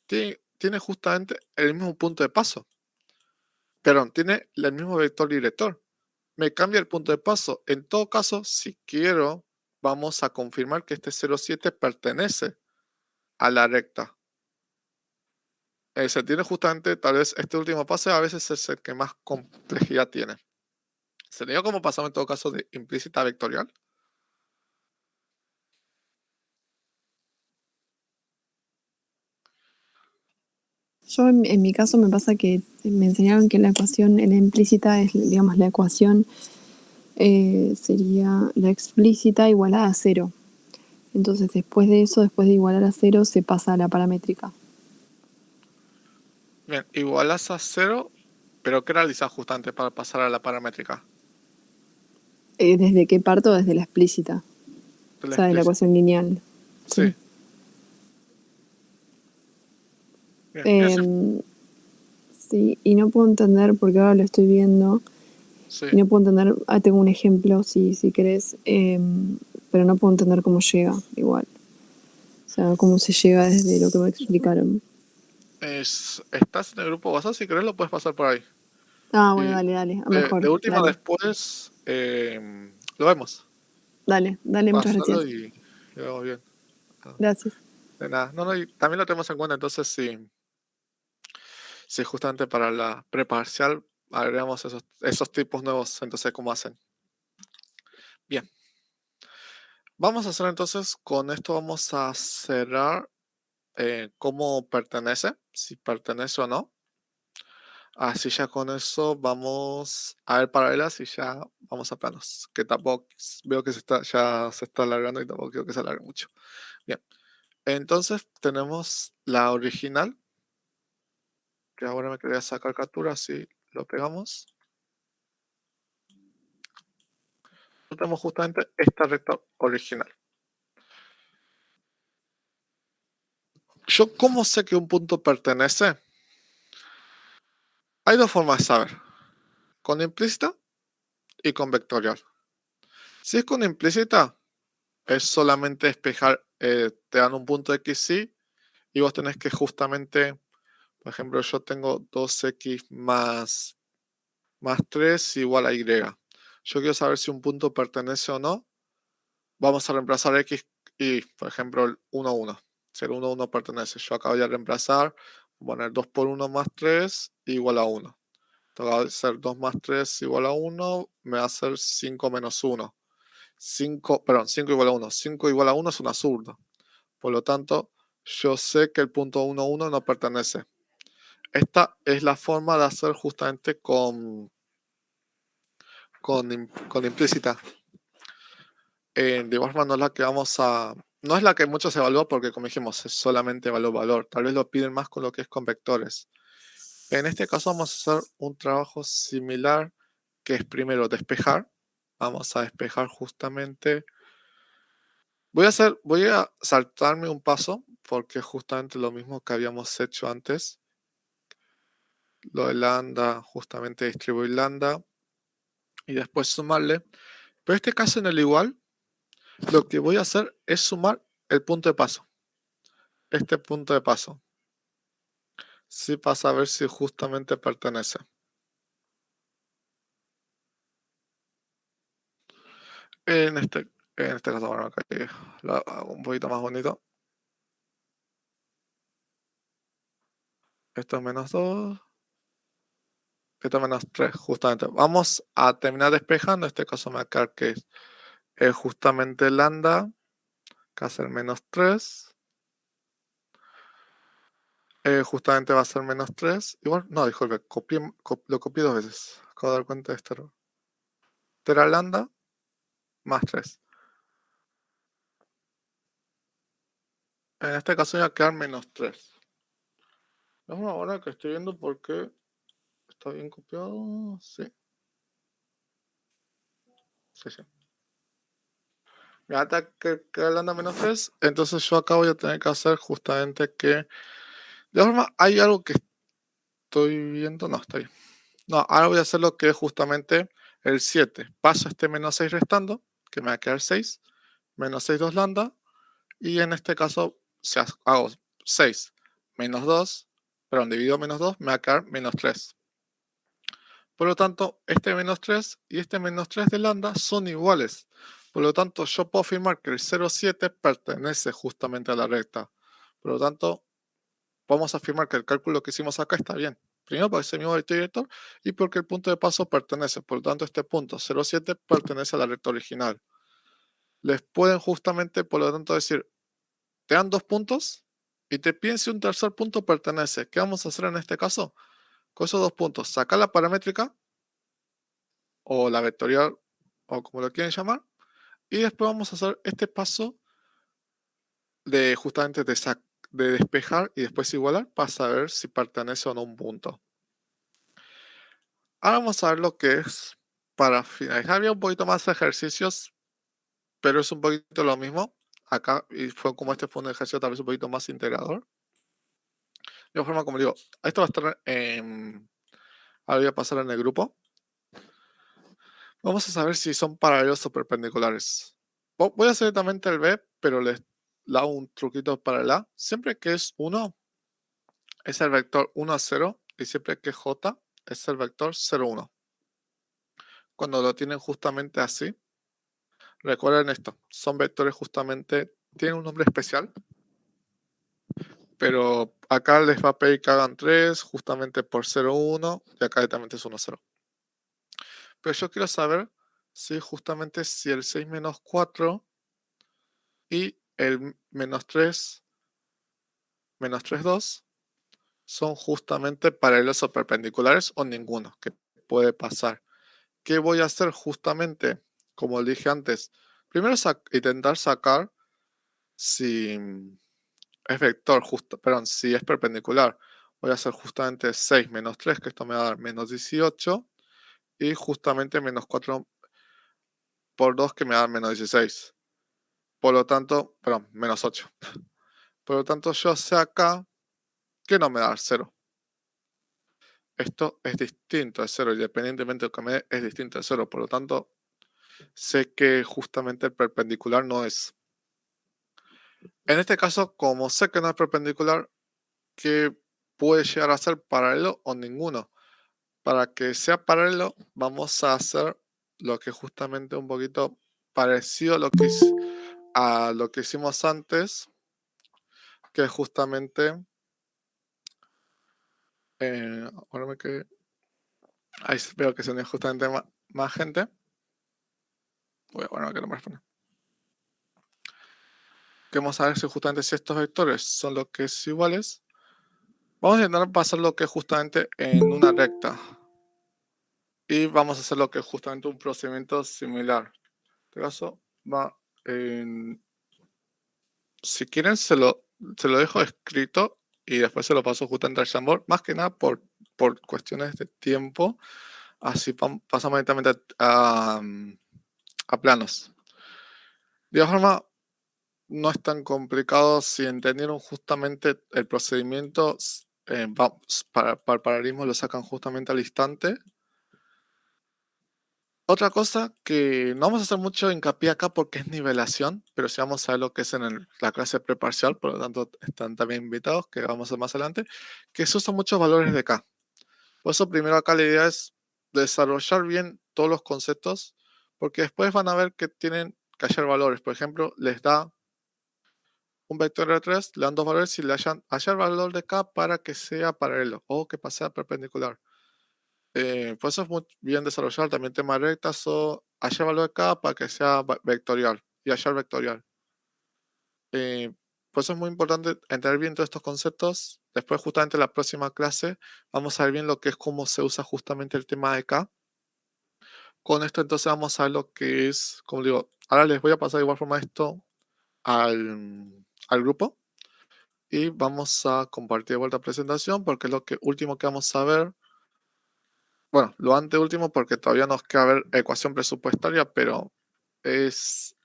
Tiene justamente el mismo punto de paso. Perdón, tiene el mismo vector director. Me cambia el punto de paso. En todo caso, si quiero, vamos a confirmar que este 0,7 pertenece a la recta. Se tiene justamente, tal vez este último paso a veces es el que más complejidad tiene. ¿Sería como pasamos en todo caso de implícita a vectorial? Yo en mi caso me pasa que me enseñaron que la ecuación, la implícita es, digamos, la ecuación sería la explícita igualada a 0. Entonces después de eso, después de igualar a 0, se pasa a la paramétrica. Bien, igualas a 0, pero ¿qué realizas justamente para pasar a la paramétrica? ¿Desde qué parto? Desde la explícita. De O la sea, de la explícita. ecuación lineal. Sí. Sí. Bien, bien, sí. Em, sí, y no puedo entender, porque ahora lo estoy viendo, Sí. y no puedo entender, tengo un ejemplo, si querés, pero no puedo entender cómo llega igual. O sea, cómo se llega desde lo que me explicaron. Estás en el grupo WhatsApp, si querés lo puedes pasar por ahí. Ah, bueno, Y dale, de mejor, última dale, después lo vemos. dale, muchas Pásalo gracias. y lo vemos bien. Ah, Gracias. de nada. No, no, y también lo tenemos en cuenta, entonces si justamente para la preparcial agregamos esos tipos nuevos, entonces cómo hacen. Bien. Vamos a hacer entonces, con esto vamos a cerrar cómo pertenece, si pertenece o no. Así ya con eso vamos a ver paralelas y ya vamos a planos. Que tampoco veo que ya se está alargando y tampoco quiero que se alargue mucho. Bien, entonces tenemos la original, que ahora me quería sacar captura, así lo pegamos. Tenemos justamente esta recta original. ¿Yo cómo sé que un punto pertenece? Hay dos formas de saber, con implícita y con vectorial. Si es con implícita, es solamente despejar, te dan un punto x, y y vos tenés que justamente, por ejemplo, yo tengo 2x más 3 igual a y. Yo quiero saber si un punto pertenece o no. Vamos a reemplazar x y, por ejemplo, el 1, 1. Si el 1, 1 pertenece, yo acá voy a reemplazar, poner 2 por 1 más 3 igual a 1. Esto va a ser 2 más 3 igual a 1, me va a ser 5 menos 1. 5 igual a 1. 5 igual a 1 es un absurdo. Por lo tanto, yo sé que el punto 1, 1 no pertenece. Esta es la forma de hacer justamente con implícita. De igual forma no es la que no es la que muchos evalúan porque, como dijimos, es solamente valor. Tal vez lo piden más con lo que es con vectores. En este caso vamos a hacer un trabajo similar, que es primero despejar. Vamos a despejar justamente. Voy a saltarme un paso porque es justamente lo mismo que habíamos hecho antes. Lo de lambda, justamente distribuir lambda y después sumarle. Pero en este caso, en el igual, lo que voy a hacer es sumar el punto de paso. Este punto de paso. Sí, pasa a ver si justamente pertenece. En este, en este caso, bueno, acá lo hago un poquito más bonito. Esto es menos 2. Esto es menos 3, justamente. Vamos a terminar despejando. En este caso me va a quedar que es justamente lambda, que va a ser menos 3. Justamente va a ser menos 3. Igual, no, disculpe, lo copié dos veces. Acabo de dar cuenta de este error. Esto era lambda más 3. En este caso va a quedar menos 3. Vamos ahora que estoy viendo por qué está bien copiado. Sí. Sí, sí. Mi ataque que lambda menos 3. Entonces yo acá voy a tener que hacer justamente que. De todas formas, hay algo que estoy viendo. No, está bien. No, ahora voy a hacer lo que es justamente el 7. Paso este menos 6 restando, que me va a quedar 6. Menos 6, 2 lambda. Y en este caso, si hago 6 menos 2, perdón, divido menos 2, me va a quedar menos 3. Por lo tanto, este menos 3 y este menos 3 de lambda son iguales. Por lo tanto, yo puedo afirmar que el 0,7 pertenece justamente a la recta. Por lo tanto, vamos a afirmar que el cálculo que hicimos acá está bien. Primero porque es el mismo vector director y porque el punto de paso pertenece. Por lo tanto, este punto 0,7 pertenece a la recta original. Les pueden justamente, por lo tanto, decir, te dan 2 puntos y te piden si un tercer punto pertenece. ¿Qué vamos a hacer en este caso? Con esos 2 puntos, sacar la paramétrica o la vectorial o como lo quieren llamar, y después vamos a hacer este paso de justamente de despejar y después igualar para saber si pertenece o no un punto. Ahora vamos a ver lo que es para finalizar. Había un poquito más de ejercicios, pero es un poquito lo mismo. Acá, y fue como este fue un ejercicio tal vez un poquito más integrador. De igual forma, como digo, esto va a estar ahora voy a pasar en el grupo. Vamos a saber si son paralelos o perpendiculares. Voy a hacer directamente el B, pero les hago un truquito para el A. Siempre que es 1, es el vector 1, 0 y siempre que J es el vector 0, 1. Cuando lo tienen justamente así, recuerden esto, son vectores justamente, tienen un nombre especial, pero acá les va a pedir que hagan 3 justamente por 0, 1 y acá directamente es 1, 0. Pero yo quiero saber si justamente si el 6 menos 4 y el menos 3, 2 son justamente paralelos o perpendiculares o ninguno, que puede pasar. ¿Qué voy a hacer justamente? Como dije antes, primero intentar sacar si es vector, perdón, si es perpendicular. Voy a hacer justamente 6 menos 3, que esto me va a dar menos 18, y justamente menos 4 por 2, que me da menos 16. Por lo tanto, perdón, menos 8. Por lo tanto, yo sé acá que no me da 0. Esto es distinto de 0, independientemente de lo que me dé, es distinto de 0. Por lo tanto, sé que justamente el perpendicular no es. En este caso, como sé que no es perpendicular, ¿qué puede llegar a ser paralelo o ninguno? Para que sea paralelo, vamos a hacer lo que justamente un poquito parecido a lo que hicimos antes, que es justamente. Ahora me quedé. Ahí veo que se une justamente más gente. Voy a poner que no me responde. Queremos saber si justamente si estos vectores son los que es iguales. Vamos a intentar pasar lo que es justamente en una recta. Y vamos a hacer lo que es justamente un procedimiento similar. En este caso va en. Si quieren se lo dejo escrito y después se lo paso justamente al Jamboard. Más que nada por cuestiones de tiempo. Así pasamos directamente a planos. De igual forma, no es tan complicado si entendieron justamente el procedimiento. Para el paralelismo lo sacan justamente al instante. Otra cosa que no vamos a hacer mucho hincapié acá porque es nivelación, pero sí vamos a ver lo que es en la clase preparcial, por lo tanto están también invitados, que vamos a ver más adelante, que se usan muchos valores de K. Por eso primero acá la idea es desarrollar bien todos los conceptos, porque después van a ver que tienen que hallar valores. Por ejemplo, les da un vector de 3, le dan dos valores y le hallar valor de K para que sea paralelo o que sea perpendicular. Por eso es muy bien desarrollar también temas rectas o hallar valor de K para que sea vectorial y hallar vectorial. Por eso es muy importante entender bien todos estos conceptos. Después, justamente en la próxima clase, vamos a ver bien lo que es cómo se usa justamente el tema de K. Con esto entonces vamos a ver lo que es, como digo, ahora les voy a pasar de igual forma esto al grupo y vamos a compartir de vuelta presentación porque es lo último que vamos a ver. Bueno, lo anteúltimo porque todavía nos queda ver ecuación presupuestaria, pero es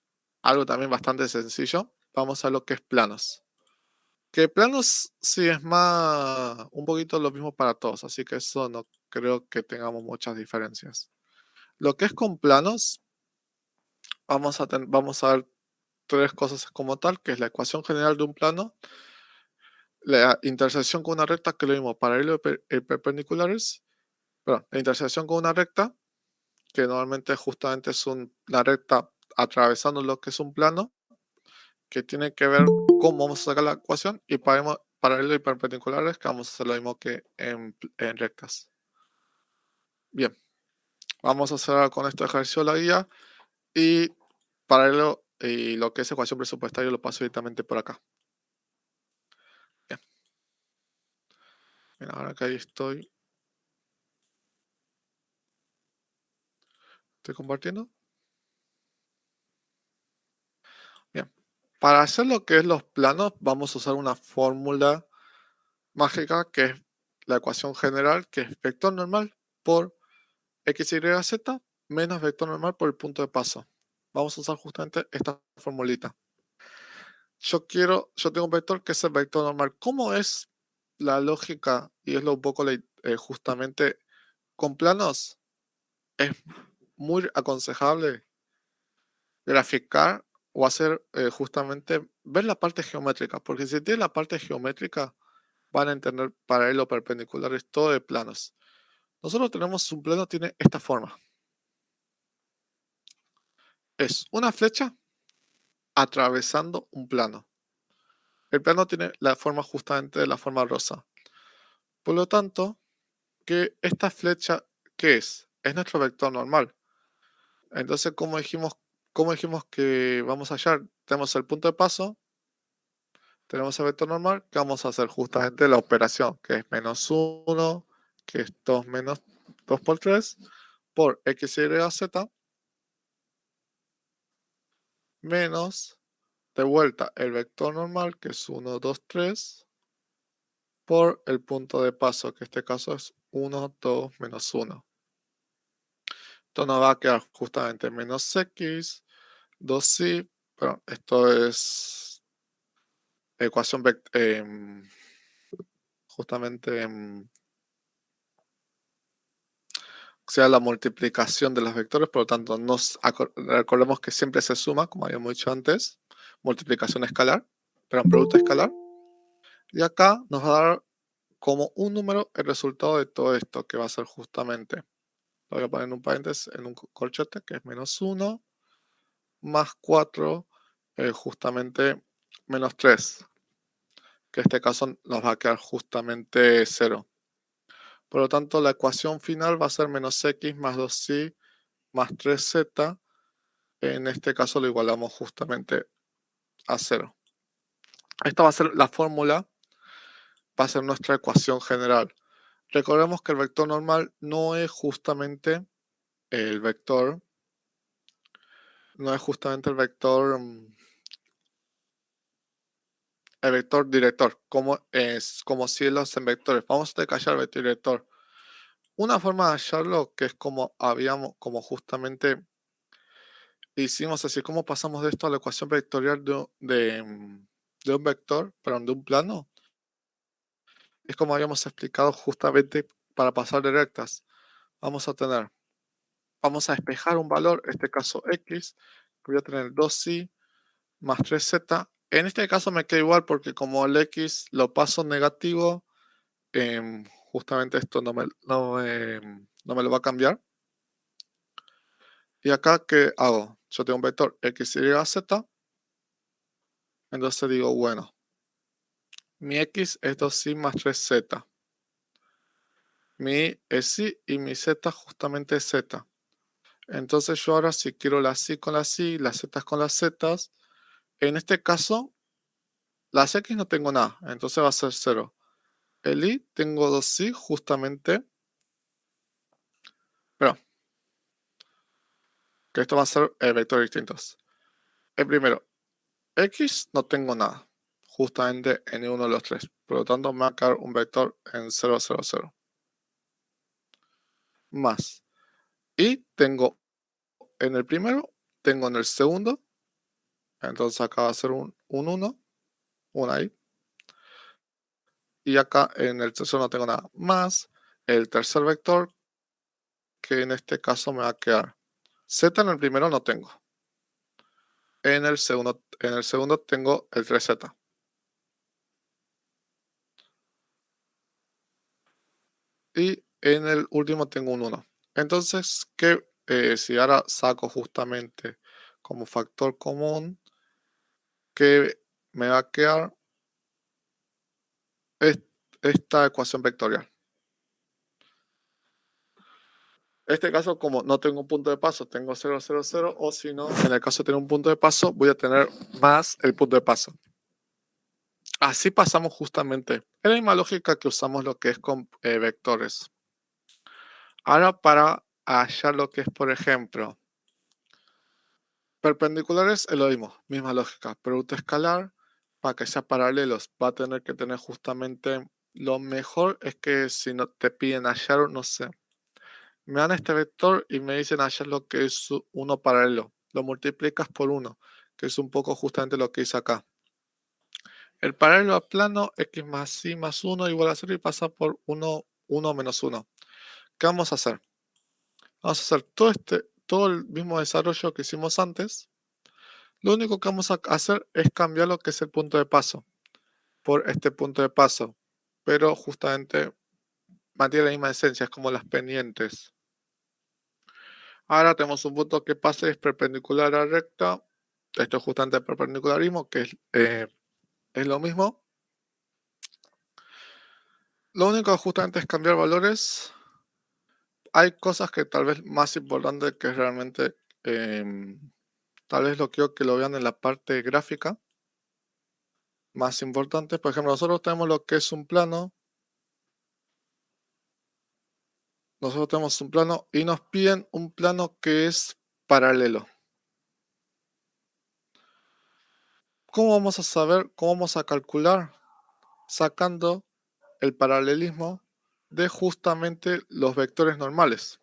algo también bastante sencillo. Vamos a lo que es planos. Que planos sí es un poquito lo mismo para todos, así que eso no creo que tengamos muchas diferencias. Lo que es con planos, vamos a ver tres cosas como tal, que es la ecuación general de un plano, la intersección con una recta, que es lo mismo paralelo y perpendiculares, pero la intersección con una recta, que normalmente justamente es una recta atravesando lo que es un plano, que tiene que ver cómo vamos a sacar la ecuación, y paralelo y perpendiculares, que vamos a hacer lo mismo que en rectas. Bien, vamos a hacer con este ejercicio la guía, y paralelo y lo que es ecuación presupuestaria lo paso directamente por acá. Bien, bien, ahora que ahí estoy compartiendo. Bien, para hacer lo que es los planos vamos a usar una fórmula mágica que es la ecuación general, que es vector normal por x, y, z menos vector normal por el punto de paso. Vamos a usar justamente esta formulita. Yo tengo un vector que es el vector normal. ¿Cómo es la lógica? Y es lo un poco justamente con planos. Es muy aconsejable graficar o hacer justamente ver la parte geométrica, porque si tiene la parte geométrica van a entender paralelo, perpendiculares, todo de planos. Nosotros tenemos un plano, tiene esta forma. Es una flecha atravesando un plano. El plano tiene la forma justamente de la forma rosa. Por lo tanto, que esta flecha, ¿qué es? Es nuestro vector normal. Entonces, cómo dijimos que vamos a hallar? Tenemos el punto de paso, tenemos el vector normal, que vamos a hacer justamente la operación, que es menos 1, que es 2 menos 2 por 3, por x, y, z, menos, de vuelta, el vector normal, que es 1, 2, 3, por el punto de paso, que en este caso es 1, 2, menos 1. Esto nos va a quedar justamente menos x, 2y, pero esto es ecuación justamente sea la multiplicación de los vectores, por lo tanto recordemos que siempre se suma, como habíamos dicho antes, multiplicación escalar, producto escalar, y acá nos va a dar como un número el resultado de todo esto, que va a ser justamente, lo voy a poner en un paréntesis, en un corchete, que es menos 1, más 4, justamente menos 3, que en este caso nos va a quedar justamente 0. Por lo tanto, la ecuación final va a ser menos x más 2y más 3z. En este caso lo igualamos justamente a 0. Esta va a ser la fórmula, va a ser nuestra ecuación general. Recordemos que el vector normal no es justamente el vector, el vector director, como si lo hacen vectores. Vamos a detallar el vector director. Una forma de hallarlo, que es como justamente hicimos así, como pasamos de esto a la ecuación vectorial de un vector, perdón, de un plano, es como habíamos explicado justamente para pasar de rectas. Vamos a despejar un valor, en este caso x, que voy a tener 2y más 3z. En este caso me queda igual porque como el x lo paso negativo, justamente esto no me lo va a cambiar. Y acá, ¿qué hago? Yo tengo un vector x, y, z. Entonces digo, bueno, mi x es 2y más 3z. Mi es y y mi z justamente es z. Entonces yo ahora si quiero las y con las y, las z con las z, en este caso, las x no tengo nada, entonces va a ser 0. El y tengo 2y justamente, pero que esto va a ser vectores distintos. El primero, x no tengo nada, justamente en ninguno de los tres. Por lo tanto, me va a quedar un vector en 0, 0, 0. Más. Y tengo en el primero, tengo en el segundo, entonces acá va a ser un 1, un ahí. Y acá en el tercero no tengo nada. Más el tercer vector, que en este caso me va a quedar z. En el primero no tengo. En el segundo tengo el 3z. Y en el último tengo un 1. Entonces, si ahora saco justamente como factor común, que me va a quedar esta ecuación vectorial. En este caso, como no tengo un punto de paso, tengo 0, 0, 0, o si no, en el caso de tener un punto de paso, voy a tener más el punto de paso. Así pasamos justamente. Es la misma lógica que usamos lo que es con vectores. Ahora para hallar lo que es, por ejemplo, perpendiculares es lo mismo, misma lógica. Producto escalar, para que sea paralelos, va a tener que tener justamente, lo mejor es que si no te piden hallar, no sé, me dan este vector y me dicen hallar lo que es uno paralelo. Lo multiplicas por 1, que es un poco justamente lo que hice acá. El paralelo al plano, x más y más 1 igual a 0 y pasa por 1, 1 menos 1. ¿Qué vamos a hacer? Vamos a hacer todo el mismo desarrollo que hicimos antes. Lo único que vamos a hacer es cambiar lo que es el punto de paso por este punto de paso. pero justamente mantiene la misma esencia, es como las pendientes. Ahora tenemos un punto que pase es perpendicular a la recta. Esto es justamente el perpendicularismo, que es lo mismo. Lo único justamente es cambiar valores. Hay cosas que tal vez más importantes que es realmente, tal vez lo quiero que lo vean en la parte gráfica. Más importante, por ejemplo, nosotros tenemos lo que es un plano. Nosotros tenemos un plano y nos piden un plano que es paralelo. ¿Cómo vamos a saber, cómo vamos a calcular? Sacando el paralelismo de justamente los vectores normales.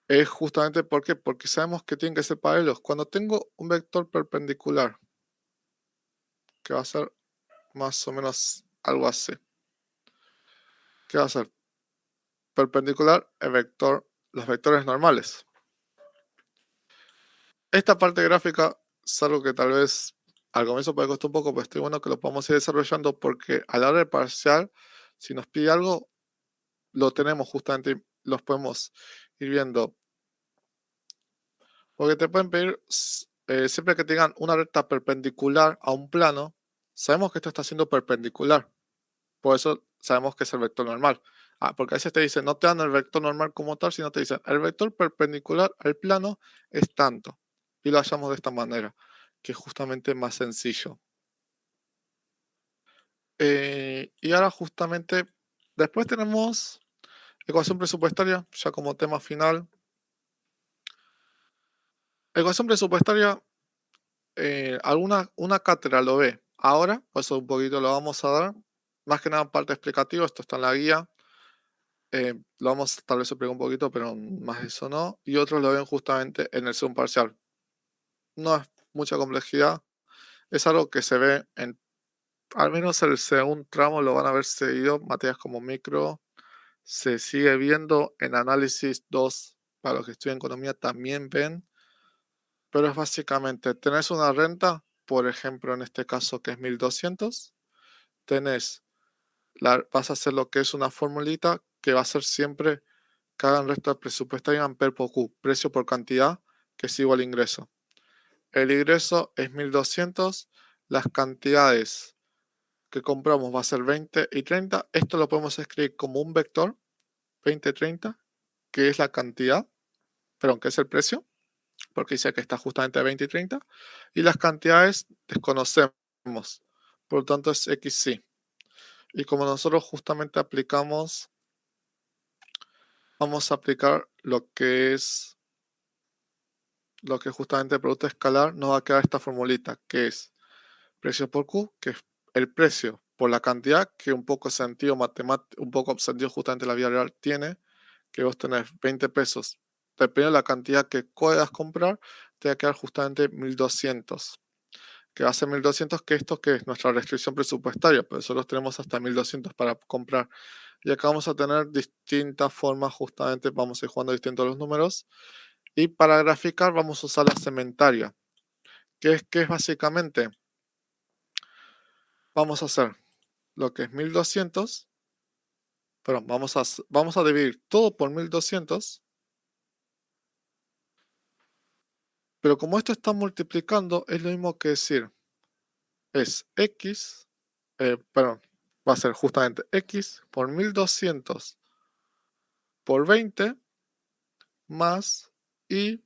Es justamente ¿por qué? Porque sabemos que tienen que ser paralelos. Cuando tengo un vector perpendicular, que va a ser más o menos algo así, ¿qué va a ser? Perpendicular el vector, los vectores normales. Esta parte gráfica es algo que tal vez al comienzo puede costar un poco, pero estoy bueno que lo podamos ir desarrollando porque a la hora de parcial, si nos pide algo, lo tenemos justamente, los podemos ir viendo. Porque te pueden pedir, siempre que tengan una recta perpendicular a un plano, sabemos que esto está siendo perpendicular. Por eso sabemos que es el vector normal. Porque a veces te dicen, no te dan el vector normal como tal, sino te dicen, el vector perpendicular al plano es tanto. Y lo hallamos de esta manera, que es justamente más sencillo. Y ahora justamente, después tenemos ecuación presupuestaria, ya como tema final. Ecuación presupuestaria, una cátedra lo ve ahora, por eso un poquito lo vamos a dar. Más que nada parte explicativa, esto está en la guía. Lo vamos tal vez a explicar un poquito, pero más de eso no. Y otros lo ven justamente en el segundo parcial. No es mucha complejidad, es algo que se ve en, al menos el segundo tramo lo van a ver seguido, materias como micro, se sigue viendo en análisis 2, para los que estudian economía también ven, pero es básicamente, tenés una renta, por ejemplo en este caso que es 1200, tenés, vas a hacer lo que es una formulita que va a ser siempre que hagan resta presupuestaria en PER por Q, precio por cantidad, que es igual al ingreso. El ingreso es 1200, las cantidades que compramos va a ser 20 y 30. Esto lo podemos escribir como un vector, 20 y 30, que es la cantidad, perdón, que es el precio, porque dice que está justamente a 20 y 30, y las cantidades desconocemos, por lo tanto es XY. Y como nosotros justamente aplicamos, vamos a aplicar lo que justamente el producto escalar, nos va a quedar esta formulita, que es precio por Q, que es el precio por la cantidad, que un poco sentido matemático, un poco sentido justamente la vida real tiene, que vos tenés 20 pesos, dependiendo de la cantidad que puedas comprar, te va a quedar justamente 1200, que va a ser 1200, que esto que es nuestra restricción presupuestaria, pero nosotros tenemos hasta 1200 para comprar. Y acá vamos a tener distintas formas, justamente vamos a ir jugando distintos los números. Y para graficar vamos a usar la segmentaria, que es básicamente, vamos a hacer lo que es 1200, pero vamos a dividir todo por 1200, pero como esto está multiplicando, es lo mismo que decir, es x, perdón, va a ser justamente x por 1200 por 20 más y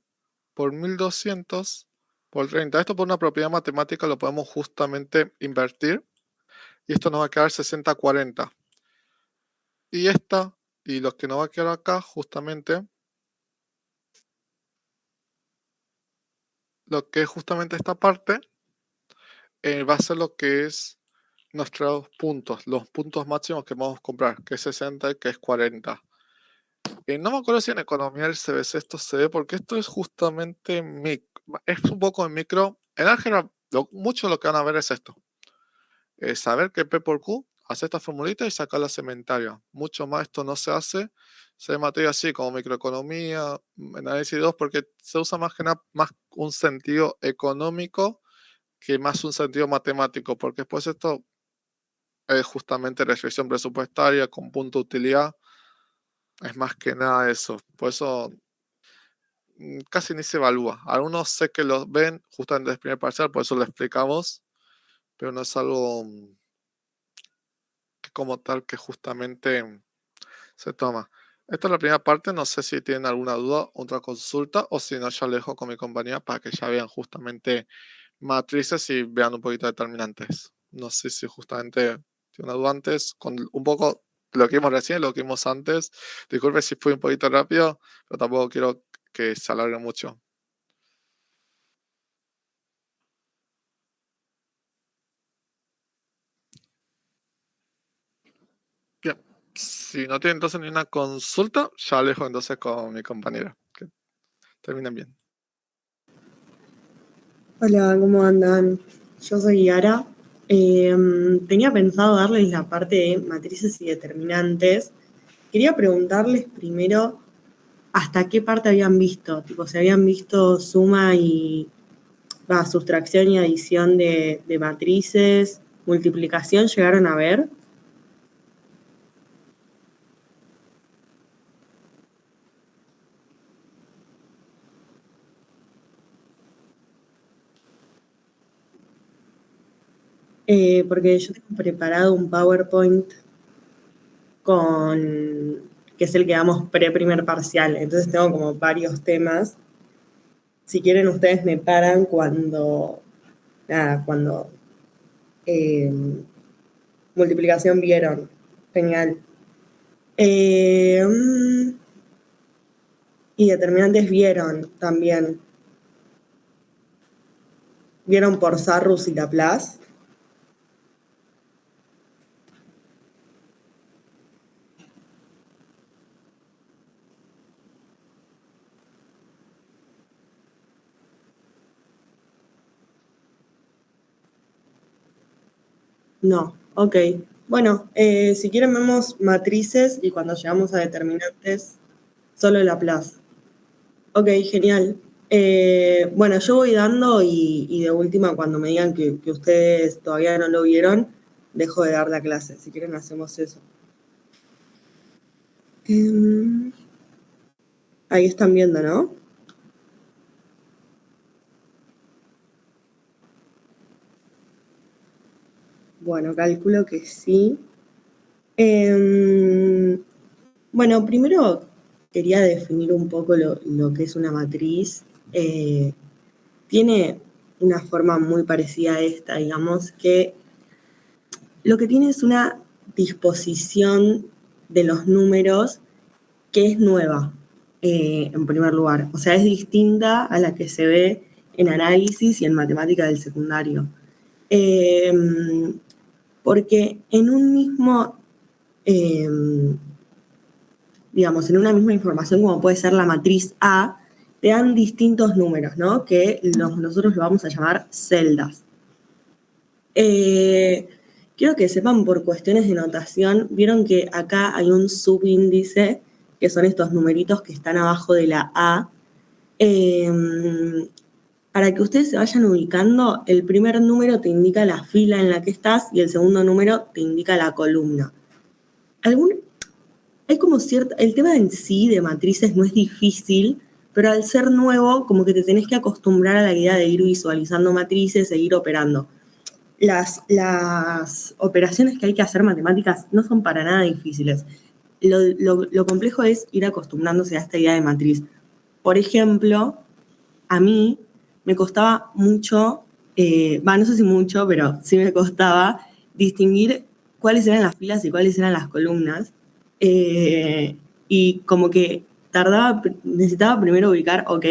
por 1200 por 30. Esto por una propiedad matemática lo podemos justamente invertir y esto nos va a quedar 60-40. Y lo que nos va a quedar acá justamente, lo que es justamente esta parte, va a ser lo que es nuestros puntos, los puntos máximos que vamos a comprar, que es 60 y que es 40. No me acuerdo si en economía del CBC esto se ve, porque esto es justamente es un poco en micro. En álgebra, mucho lo que van a ver es esto. Saber que P por Q, hacer esta formulita y sacar la segmentaria. Mucho más esto no se hace. Se ve materia así como microeconomía, análisis 2, porque se usa más que nada más un sentido económico que más un sentido matemático, porque después esto es justamente restricción presupuestaria con punto de utilidad. Es más que nada eso. Por eso casi ni se evalúa. Algunos sé que los ven justamente desde el primer parcial, por eso lo explicamos, pero no es algo que como tal que justamente se toma. Esta es la primera parte, no sé si tienen alguna duda, otra consulta, o si no, ya lo dejo con mi compañía para que ya vean justamente matrices y vean un poquito de determinantes. No sé si justamente tiene una duda antes, con un poco lo que vimos recién, lo que vimos antes. Disculpe si fui un poquito rápido, pero tampoco quiero que se alargue mucho. Bien, si no tienen entonces ni una consulta, ya lo dejo entonces con mi compañera. Que terminen bien. Hola, ¿cómo andan? Yo soy Yara. Tenía pensado darles la parte de matrices y determinantes. Quería preguntarles primero hasta qué parte habían visto, tipo, si habían visto suma y sustracción y adición de matrices, multiplicación, ¿llegaron a ver? Porque yo tengo preparado un PowerPoint que es el que damos pre-primer parcial, entonces tengo como varios temas. Si quieren ustedes me paran cuando eh, multiplicación vieron. Genial. Y determinantes vieron también. ¿Vieron por Sarrus y Laplace? No, ok. Bueno, si quieren vemos matrices y cuando llegamos a determinantes, solo Laplace. Ok, genial. Bueno, yo voy dando y de última, cuando me digan que ustedes todavía no lo vieron, dejo de dar la clase. Si quieren hacemos eso. Ahí están viendo, ¿no? Bueno, calculo que sí. Bueno, primero quería definir un poco lo que es una matriz. Tiene una forma muy parecida a esta, digamos, que lo que tiene es una disposición de los números que es nueva, en primer lugar. O sea, es distinta a la que se ve en análisis y en matemática del secundario. Porque en un mismo, digamos, en una misma información, como puede ser la matriz A, te dan distintos números, ¿no? Que nosotros lo vamos a llamar celdas. Quiero que sepan por cuestiones de notación, vieron que acá hay un subíndice, que son estos numeritos que están abajo de la A. Para que ustedes se vayan ubicando, el primer número te indica la fila en la que estás y el segundo número te indica la columna. Hay como el tema en sí de matrices no es difícil, pero al ser nuevo, como que te tenés que acostumbrar a la idea de ir visualizando matrices e ir operando. Las operaciones que hay que hacer matemáticas no son para nada difíciles. Lo complejo es ir acostumbrándose a esta idea de matriz. Por ejemplo, a mí me costaba mucho, no sé si mucho, pero sí me costaba distinguir cuáles eran las filas y cuáles eran las columnas. Y como que necesitaba primero ubicar, ok,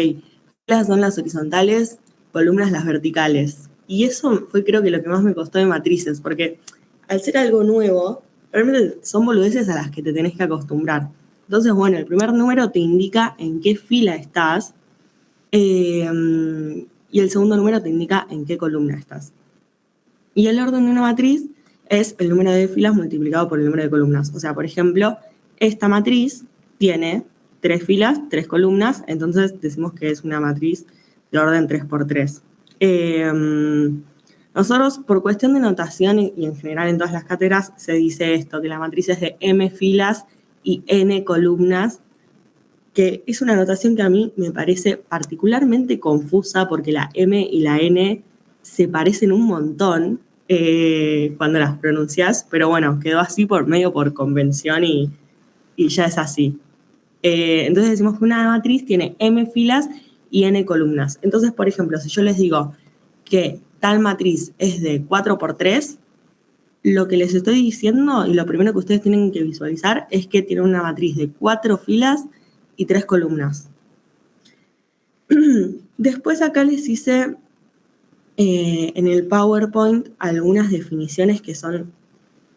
filas son las horizontales, columnas las verticales. Y eso fue creo que lo que más me costó de matrices, porque al ser algo nuevo, realmente son boludeces a las que te tenés que acostumbrar. Entonces, bueno, el primer número te indica en qué fila estás, y el segundo número te indica en qué columna estás. Y el orden de una matriz es el número de filas multiplicado por el número de columnas. O sea, por ejemplo, esta matriz tiene 3 filas, 3 columnas, entonces decimos que es una matriz de orden 3×3. Nosotros, por cuestión de notación y en general en todas las cátedras, se dice esto, que la matriz es de m filas y n columnas, que es una notación que a mí me parece particularmente confusa porque la m y la n se parecen un montón cuando las pronuncias, pero bueno, quedó así medio por convención y ya es así. Entonces decimos que una matriz tiene m filas y n columnas. Entonces, por ejemplo, si yo les digo que tal matriz es de 4×3, lo que les estoy diciendo y lo primero que ustedes tienen que visualizar es que tiene una matriz de 4 filas y 3 columnas. Después acá les hice en el PowerPoint algunas definiciones que son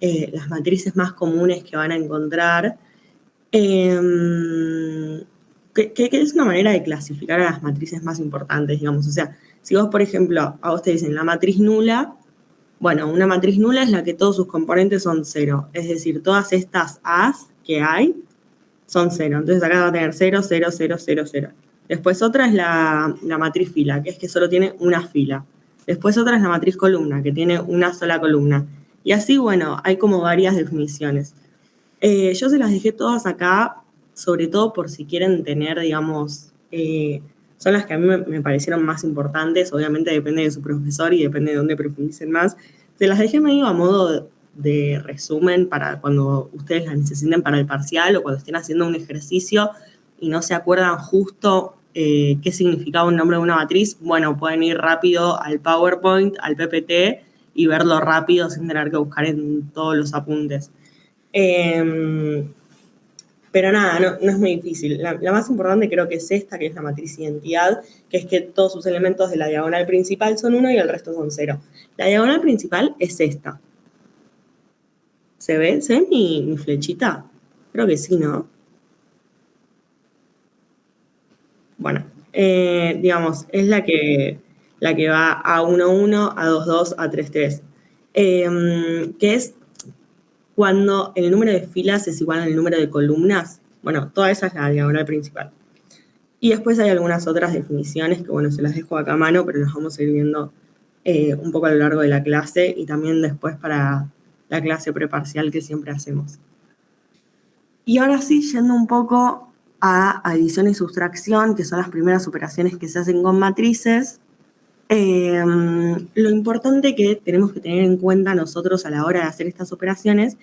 las matrices más comunes que van a encontrar, que es una manera de clasificar a las matrices más importantes, digamos. O sea, si vos, por ejemplo, a vos te dicen la matriz nula, bueno, una matriz nula es la que todos sus componentes son 0. Es decir, todas estas A's que hay son 0. Entonces acá va a tener 0, 0, 0, 0, 0. Después otra es la matriz fila, que es que solo tiene una fila. Después otra es la matriz columna, que tiene una sola columna. Y así, bueno, hay como varias definiciones. Yo se las dejé todas acá, sobre todo por si quieren tener, digamos, son las que a mí me parecieron más importantes. Obviamente depende de su profesor y depende de dónde profundicen más. Se las dejé medio a modo de resumen para cuando ustedes las necesiten para el parcial o cuando estén haciendo un ejercicio y no se acuerdan justo qué significaba un nombre de una matriz. Bueno, pueden ir rápido al PowerPoint, al PPT y verlo rápido sin tener que buscar en todos los apuntes. Pero nada, no es muy difícil. La más importante creo que es esta, que es la matriz identidad, que es que todos sus elementos de la diagonal principal son 1 y el resto son 0. La diagonal principal es esta. ¿Se ve? ¿Se ve mi flechita? Creo que sí, ¿no? Bueno, digamos, es la que va a 1,1, a 2,2, a 3,3. Que es cuando el número de filas es igual al número de columnas. Bueno, toda esa es la diagonal principal. Y después hay algunas otras definiciones que, bueno, se las dejo acá a mano, pero las vamos a ir viendo un poco a lo largo de la clase y también después para la clase preparcial que siempre hacemos. Y ahora sí, yendo un poco a adición y sustracción, que son las primeras operaciones que se hacen con matrices, lo importante que tenemos que tener en cuenta nosotros a la hora de hacer estas operaciones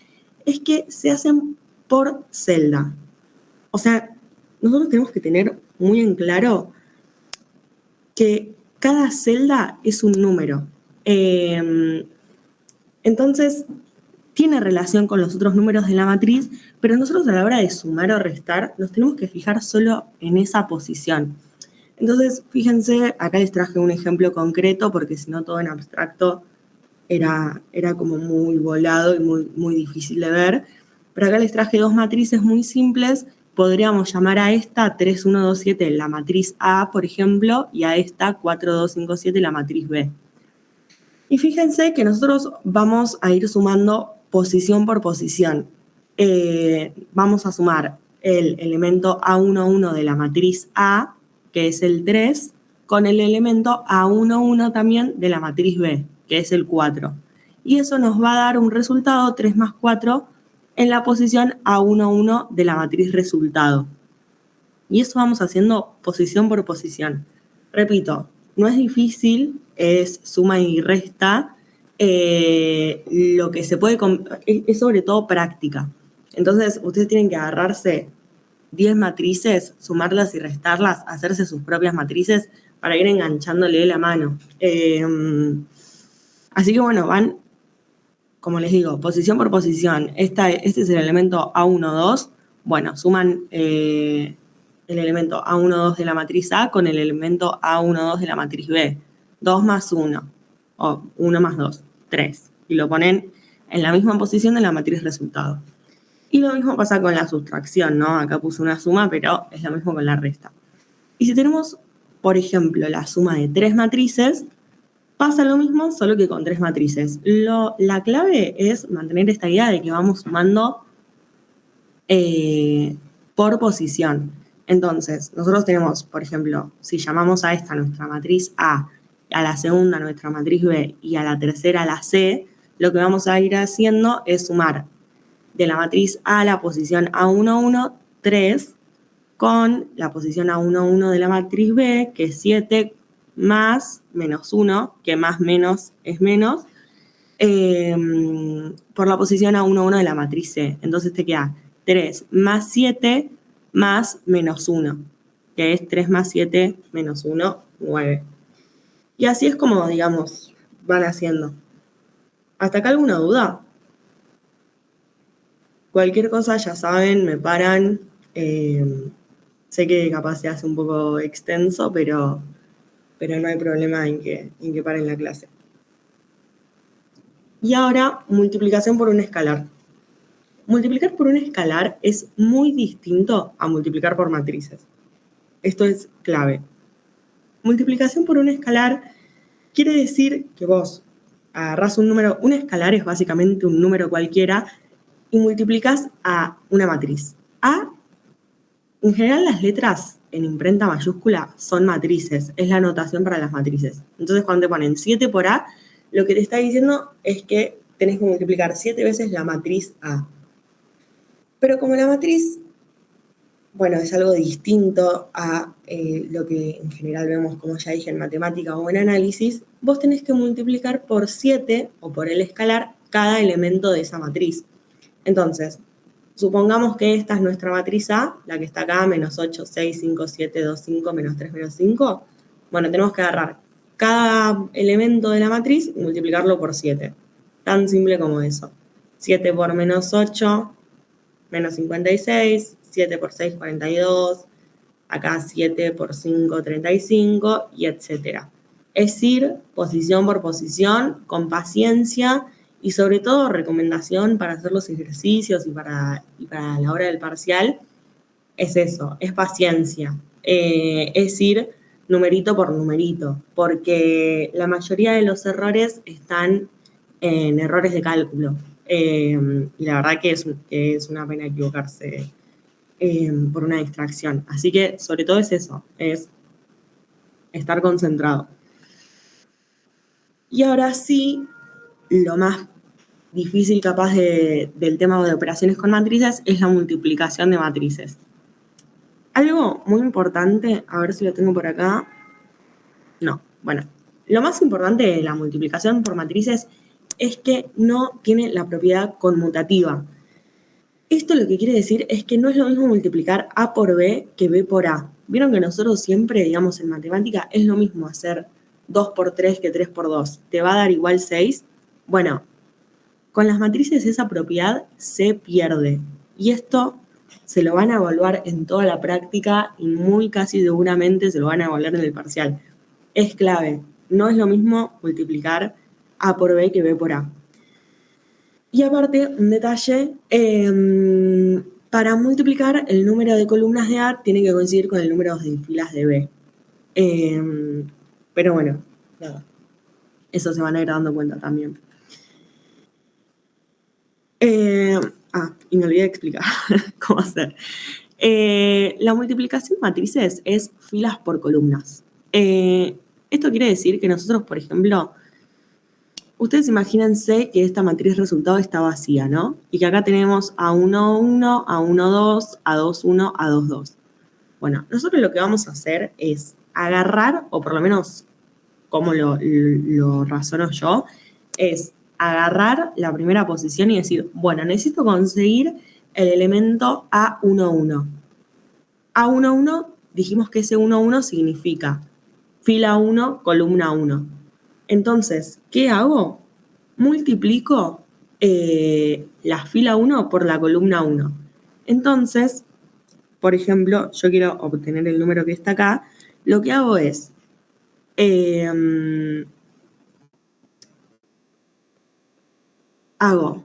es que se hacen por celda. O sea, nosotros tenemos que tener muy en claro que cada celda es un número. Entonces, tiene relación con los otros números de la matriz, pero nosotros a la hora de sumar o restar nos tenemos que fijar solo en esa posición. Entonces, fíjense, acá les traje un ejemplo concreto porque si no todo en abstracto era como muy volado y muy difícil de ver. Pero acá les traje dos matrices muy simples. Podríamos llamar a esta 3, 1, 2, 7 la matriz A, por ejemplo, y a esta 4, 2, 5, 7 la matriz B. Y fíjense que nosotros vamos a ir sumando posición por posición. Vamos a sumar el elemento A11 de la matriz A, que es el 3, con el elemento A11 también de la matriz B, que es el 4. Y eso nos va a dar un resultado 3 más 4 en la posición A11 de la matriz resultado. Y eso vamos haciendo posición por posición. Repito, no es difícil, es suma y resta. Lo que se puede es sobre todo práctica. Entonces, ustedes tienen que agarrarse 10 matrices, sumarlas y restarlas, hacerse sus propias matrices para ir enganchándole la mano. Así que bueno, van, como les digo, posición por posición. Este es el elemento A12. Bueno, suman el elemento A12 de la matriz A con el elemento A12 de la matriz B. 2 más 1, o 1 más 2, 3. Y lo ponen en la misma posición de la matriz resultado. Y lo mismo pasa con la sustracción, ¿no? Acá puse una suma, pero es lo mismo con la resta. Y si tenemos, por ejemplo, la suma de 3 matrices, pasa lo mismo, solo que con 3 matrices. La clave es mantener esta idea de que vamos sumando por posición. Entonces, nosotros tenemos, por ejemplo, si llamamos a esta nuestra matriz A a la segunda nuestra matriz B y a la tercera la C, lo que vamos a ir haciendo es sumar de la matriz A la posición A11, 3, con la posición A11 de la matriz B, que es 7, más menos 1, que más menos es menos, por la posición A11 de la matriz C. Entonces te queda 3 más 7 más menos 1, que es 3 más 7 menos 1, 9. Y así es como, digamos, van haciendo. ¿Hasta acá alguna duda? Cualquier cosa, ya saben, me paran. Sé que capaz se hace un poco extenso, pero no hay problema en que paren la clase. Y ahora, multiplicación por un escalar. Multiplicar por un escalar es muy distinto a multiplicar por matrices. Esto es clave. Multiplicación por un escalar quiere decir que vos agarrás un número, un escalar es básicamente un número cualquiera, y multiplicas a una matriz. En general las letras en imprenta mayúscula son matrices, es la notación para las matrices. Entonces cuando te ponen 7 por A, lo que te está diciendo es que tenés que multiplicar 7 veces la matriz A. Pero como la matriz, bueno, es algo distinto a lo que en general vemos, como ya dije, en matemática o en análisis, vos tenés que multiplicar por 7 o por el escalar cada elemento de esa matriz. Entonces, supongamos que esta es nuestra matriz A, la que está acá, menos 8, 6, 5, 7, 2, 5, menos 3, menos 5. Bueno, tenemos que agarrar cada elemento de la matriz y multiplicarlo por 7. Tan simple como eso. 7 por menos 8, menos 56, 7 por 6, 42, acá 7 por 5, 35, y etcétera. Es ir posición por posición, con paciencia, y sobre todo recomendación para hacer los ejercicios y para la hora del parcial, es eso, es paciencia. Es ir numerito por numerito, porque la mayoría de los errores están en errores de cálculo. Y la verdad que es una pena equivocarse por una distracción. Así que sobre todo es eso, es estar concentrado. Y ahora sí, lo más difícil capaz del tema de operaciones con matrices es la multiplicación de matrices. Algo muy importante, a ver si lo tengo por acá. No, bueno. Lo más importante de la multiplicación por matrices es que no tiene la propiedad conmutativa. Esto lo que quiere decir es que no es lo mismo multiplicar A por B que B por A. Vieron que nosotros siempre, digamos, en matemática es lo mismo hacer 2 por 3 que 3 por 2. ¿Te va a dar igual 6? Bueno, con las matrices esa propiedad se pierde. Y esto se lo van a evaluar en toda la práctica y muy casi seguramente se lo van a evaluar en el parcial. Es clave. No es lo mismo multiplicar A por B que B por A. Y aparte, un detalle, para multiplicar el número de columnas de A tiene que coincidir con el número de filas de B. Pero bueno, nada. Eso se van a ir dando cuenta también. Y me olvidé de explicar cómo hacer. La multiplicación de matrices es filas por columnas. Esto quiere decir que nosotros, por ejemplo, ustedes imagínense que esta matriz resultado está vacía, ¿no? Y que acá tenemos A1, A12, A21, A22. Bueno, nosotros lo que vamos a hacer es agarrar, o por lo menos como lo razono yo, es agarrar la primera posición y decir, bueno, necesito conseguir el elemento A11. A11, dijimos que ese 11 significa fila 1, columna 1. Entonces, ¿qué hago? Multiplico la fila 1 por la columna 1. Entonces, por ejemplo, yo quiero obtener el número que está acá, lo que hago es hago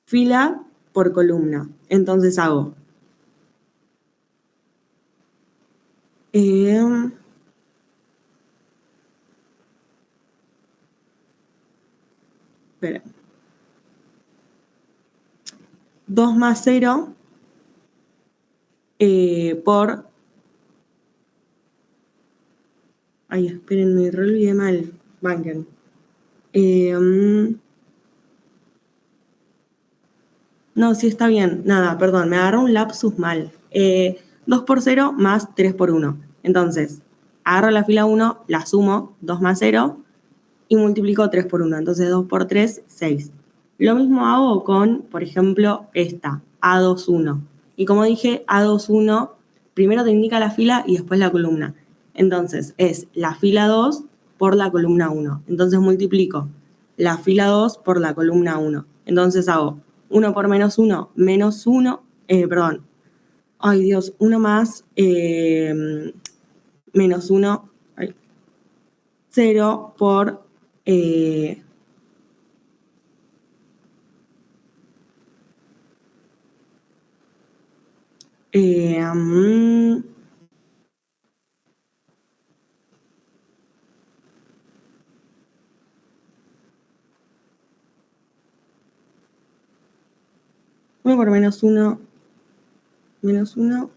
fila por columna. Entonces hago espera, 2 más 0 por Ay, esperen, me re olvidé mal. Banquen. No, sí está bien. Nada, perdón, me agarró un lapsus mal. 2 por 0 más 3 por 1. Entonces, agarro la fila 1, la sumo, 2 más 0, y multiplico 3 por 1. Entonces, 2 por 3, 6. Lo mismo hago con, por ejemplo, esta, A21. Y como dije, A21 primero te indica la fila y después la columna. Entonces, es la fila 2 por la columna 1. Entonces, multiplico la fila 2 por la columna 1. Entonces, hago 1 por menos 1, menos 1, perdón. Ay, Dios, 1 más menos 1, 0 por... uno por menos 1, menos 1.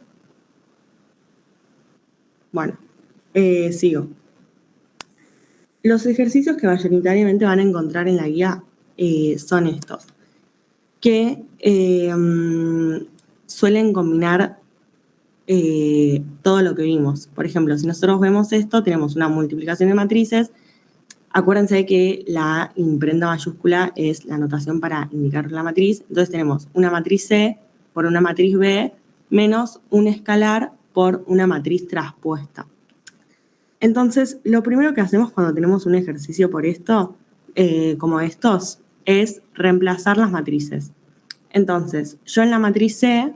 Bueno, sigo. Los ejercicios que mayoritariamente van a encontrar en la guía son estos, que suelen combinar todo lo que vimos. Por ejemplo, si nosotros vemos esto, tenemos una multiplicación de matrices. Acuérdense que la imprenta mayúscula es la notación para indicar la matriz. Entonces tenemos una matriz C por una matriz B menos un escalar por una matriz traspuesta. Entonces, lo primero que hacemos cuando tenemos un ejercicio por esto, como estos, es reemplazar las matrices. Entonces, yo en la matriz C,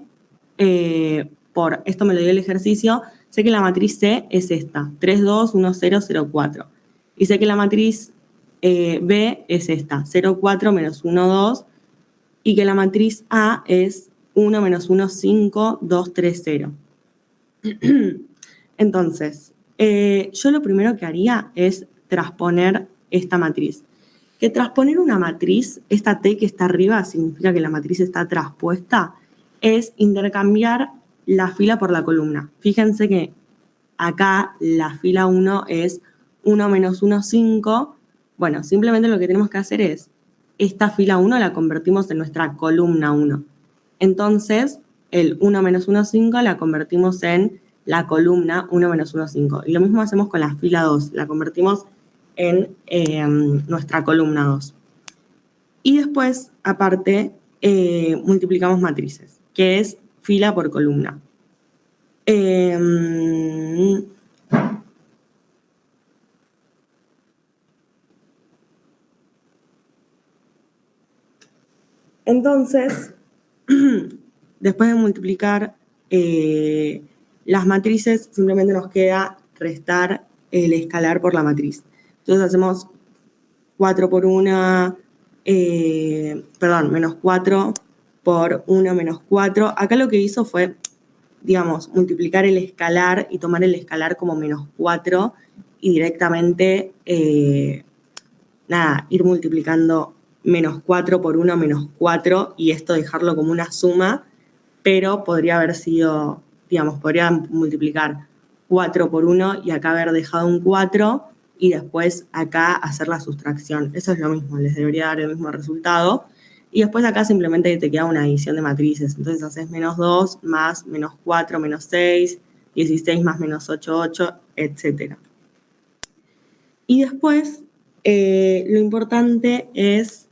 por esto me lo dio el ejercicio, sé que la matriz C es esta, 3, 2, 1, 0, 0, 4. Y sé que la matriz B es esta, 0, 4, menos 1, 2. Y que la matriz A es 1, menos 1, 5, 2, 3, 0. Entonces, yo lo primero que haría es transponer esta matriz. Que transponer una matriz, esta T que está arriba, significa que la matriz está traspuesta, es intercambiar la fila por la columna. Fíjense que acá la fila 1 es 1 menos 1, 5. Bueno, simplemente lo que tenemos que hacer es, esta fila 1 la convertimos en nuestra columna 1. Entonces, el 1 menos 1, 5 la convertimos en la columna 1 menos 1, 5. Y lo mismo hacemos con la fila 2, la convertimos en nuestra columna 2. Y después, aparte, multiplicamos matrices, que es fila por columna. Entonces, después de multiplicar las matrices, simplemente nos queda restar el escalar por la matriz. Entonces hacemos 4 por 1, menos 4 por 1 menos 4. Acá lo que hizo fue, digamos, multiplicar el escalar y tomar el escalar como menos 4 y directamente, ir multiplicando menos 4 por 1 menos 4 y esto dejarlo como una suma, pero podría haber sido, digamos, podría multiplicar 4 por 1 y acá haber dejado un 4 y después acá hacer la sustracción. Eso es lo mismo, les debería dar el mismo resultado. Y después acá simplemente te queda una adición de matrices. Entonces haces menos 2 más menos 4 menos 6, 16 más menos 8, 8, etc. Y después lo importante es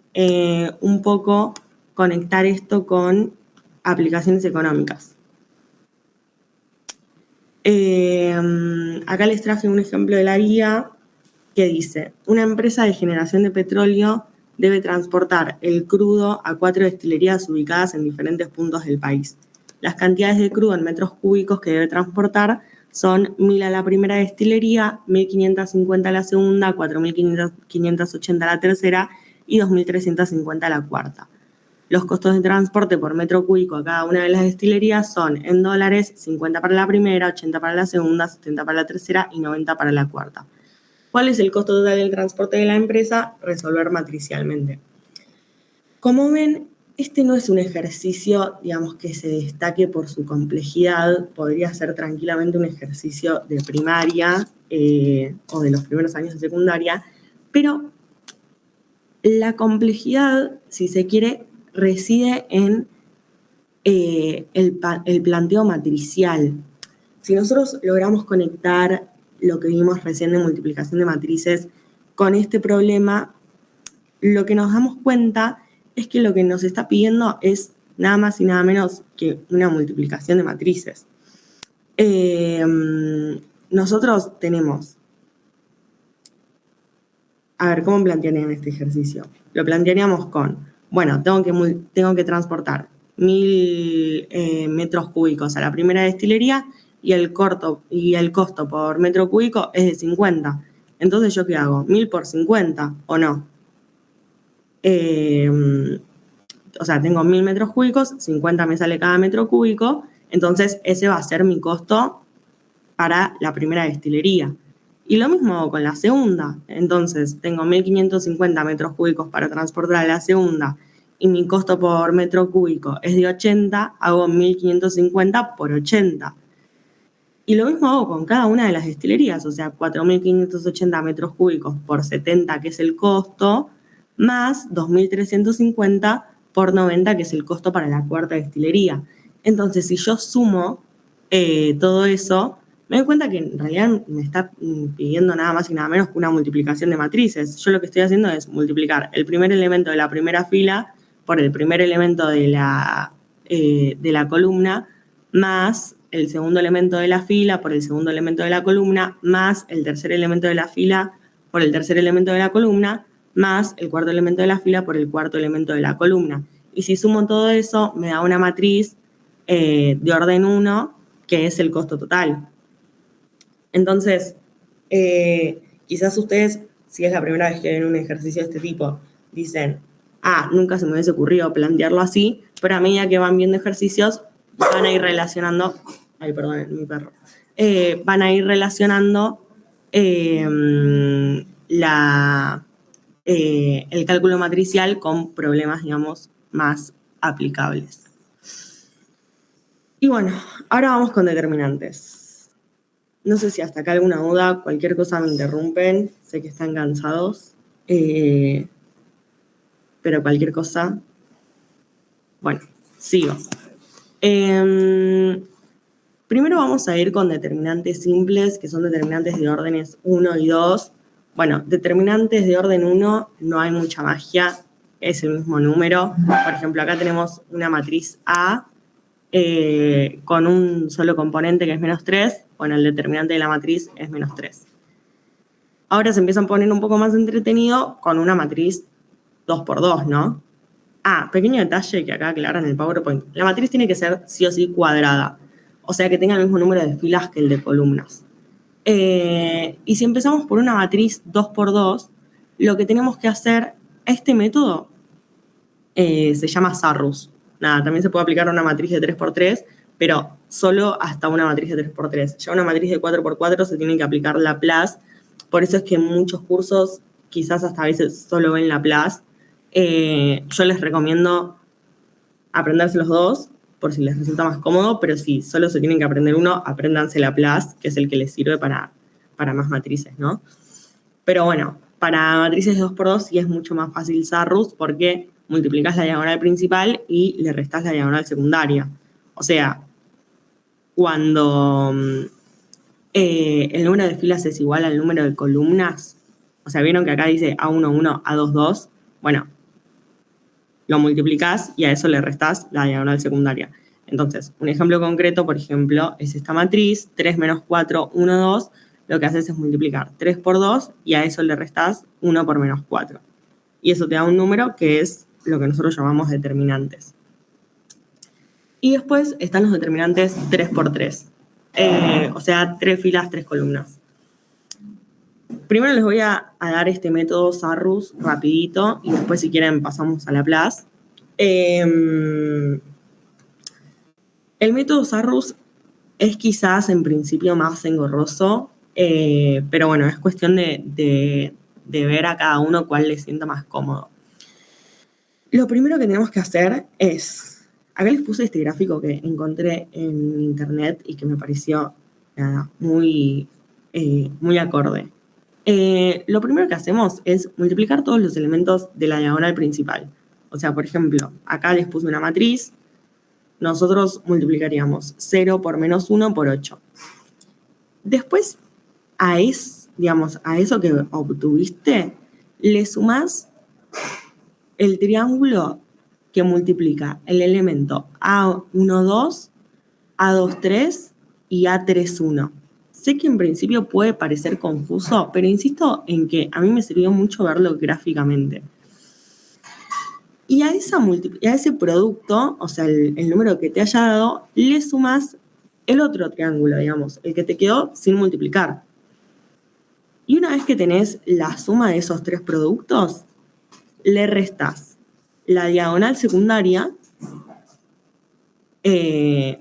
un poco conectar esto con aplicaciones económicas. Acá les traje un ejemplo de la guía que dice, una empresa de generación de petróleo debe transportar el crudo a 4 destilerías ubicadas en diferentes puntos del país. Las cantidades de crudo en metros cúbicos que debe transportar son 1.000 a la primera destilería, 1.550 a la segunda, 4.580 a la tercera y 2.350 a la cuarta. Los costos de transporte por metro cúbico a cada una de las destilerías son en dólares 50 para la primera, 80 para la segunda, 70 para la tercera y 90 para la cuarta. ¿Cuál es el costo total del transporte de la empresa? Resolver matricialmente. Como ven, Este no es un ejercicio, digamos, que se destaque por su complejidad. Podría ser tranquilamente un ejercicio de primaria o de los primeros años de secundaria, pero la complejidad, si se quiere, reside en el planteo matricial. Si nosotros logramos conectar lo que vimos recién de multiplicación de matrices con este problema, lo que nos damos cuenta es que lo que nos está pidiendo es nada más y nada menos que una multiplicación de matrices. Nosotros tenemos... A ver, ¿cómo plantearían este ejercicio? Lo plantearíamos con, bueno, tengo que transportar 1000 metros cúbicos a la primera destilería y el costo por metro cúbico es de 50. Entonces, ¿yo qué hago? 1000 por 50, ¿o no? O sea, tengo 1000 metros cúbicos, 50 me sale cada metro cúbico, entonces ese va a ser mi costo para la primera destilería. Y lo mismo hago con la segunda. Entonces, tengo 1550 metros cúbicos para transportar a la segunda y mi costo por metro cúbico es de 80, hago 1550 por 80. Y lo mismo hago con cada una de las destilerías, o sea, 4580 metros cúbicos por 70, que es el costo, más 2350 por 90, que es el costo para la cuarta destilería. Entonces, si yo sumo todo eso, me doy cuenta que en realidad me está pidiendo nada más y nada menos que una multiplicación de matrices. Yo lo que estoy haciendo es multiplicar el primer elemento de la primera fila por el primer elemento de la columna, más el segundo elemento de la fila por el segundo elemento de la columna, más el tercer elemento de la fila por el tercer elemento de la columna, más el cuarto elemento de la fila por el cuarto elemento de la columna. Y si sumo todo eso, me da una matriz de orden 1, que es el costo total. Entonces, quizás ustedes, si es la primera vez que ven un ejercicio de este tipo, dicen, nunca se me hubiese ocurrido plantearlo así, pero a medida que van viendo ejercicios, van a ir relacionando, mi perro, van a ir relacionando el cálculo matricial con problemas, digamos, más aplicables. Y bueno, ahora vamos con determinantes. No sé si hasta acá alguna duda, cualquier cosa me interrumpen, sé que están cansados, pero cualquier cosa, bueno, sigo. Primero vamos a ir con determinantes simples, que son determinantes de órdenes 1 y 2. Bueno, determinantes de orden 1 no hay mucha magia, es el mismo número. Por ejemplo, acá tenemos una matriz A con un solo componente que es menos 3. Bueno, el determinante de la matriz es menos 3. Ahora se empieza a poner un poco más entretenido con una matriz 2×2, ¿no? Pequeño detalle que acá aclaran en el PowerPoint. La matriz tiene que ser sí o sí cuadrada. O sea, que tenga el mismo número de filas que el de columnas. Y si empezamos por una matriz 2×2, lo que tenemos que hacer, este método se llama Sarrus. También se puede aplicar a una matriz de 3×3, pero solo hasta una matriz de 3×3. Ya una matriz de 4×4 se tiene que aplicar Laplace. Por eso es que en muchos cursos, quizás hasta a veces solo ven Laplace. Yo les recomiendo aprenderse los dos, por si les resulta más cómodo, pero si solo se tienen que aprender uno, apréndanse Laplace, que es el que les sirve para más matrices, ¿no? Pero bueno, para matrices de 2×2 sí es mucho más fácil Sarrus, porque multiplicás la diagonal principal y le restás la diagonal secundaria. O sea, cuando el número de filas es igual al número de columnas, o sea, ¿vieron que acá dice A11, A22? Bueno, lo multiplicás y a eso le restás la diagonal secundaria. Entonces, un ejemplo concreto, por ejemplo, es esta matriz, 3 menos 4, 1, 2. Lo que haces es multiplicar 3 por 2 y a eso le restás 1 por menos 4. Y eso te da un número que es lo que nosotros llamamos determinantes. Y después están los determinantes 3×3. O sea, 3 filas, 3 columnas. Primero les voy a dar este método Sarrus rapidito y después si quieren pasamos a Laplace. El método Sarrus es quizás en principio más engorroso, pero bueno, es cuestión de ver a cada uno cuál le sienta más cómodo. Lo primero que tenemos que hacer es, acá les puse este gráfico que encontré en internet y que me pareció, nada, muy acorde. Lo primero que hacemos es multiplicar todos los elementos de la diagonal principal. O sea, por ejemplo, acá les puse una matriz, nosotros multiplicaríamos 0 por menos 1 por 8. Después, a eso que obtuviste, le sumás el triángulo que multiplica el elemento A12, A23 y A31. Sé que en principio puede parecer confuso, pero insisto en que a mí me sirvió mucho verlo gráficamente. Y a ese producto, o sea, el número que te haya dado, le sumas el otro triángulo, digamos, el que te quedó sin multiplicar. Y una vez que tenés la suma de esos tres productos, le restás la diagonal secundaria,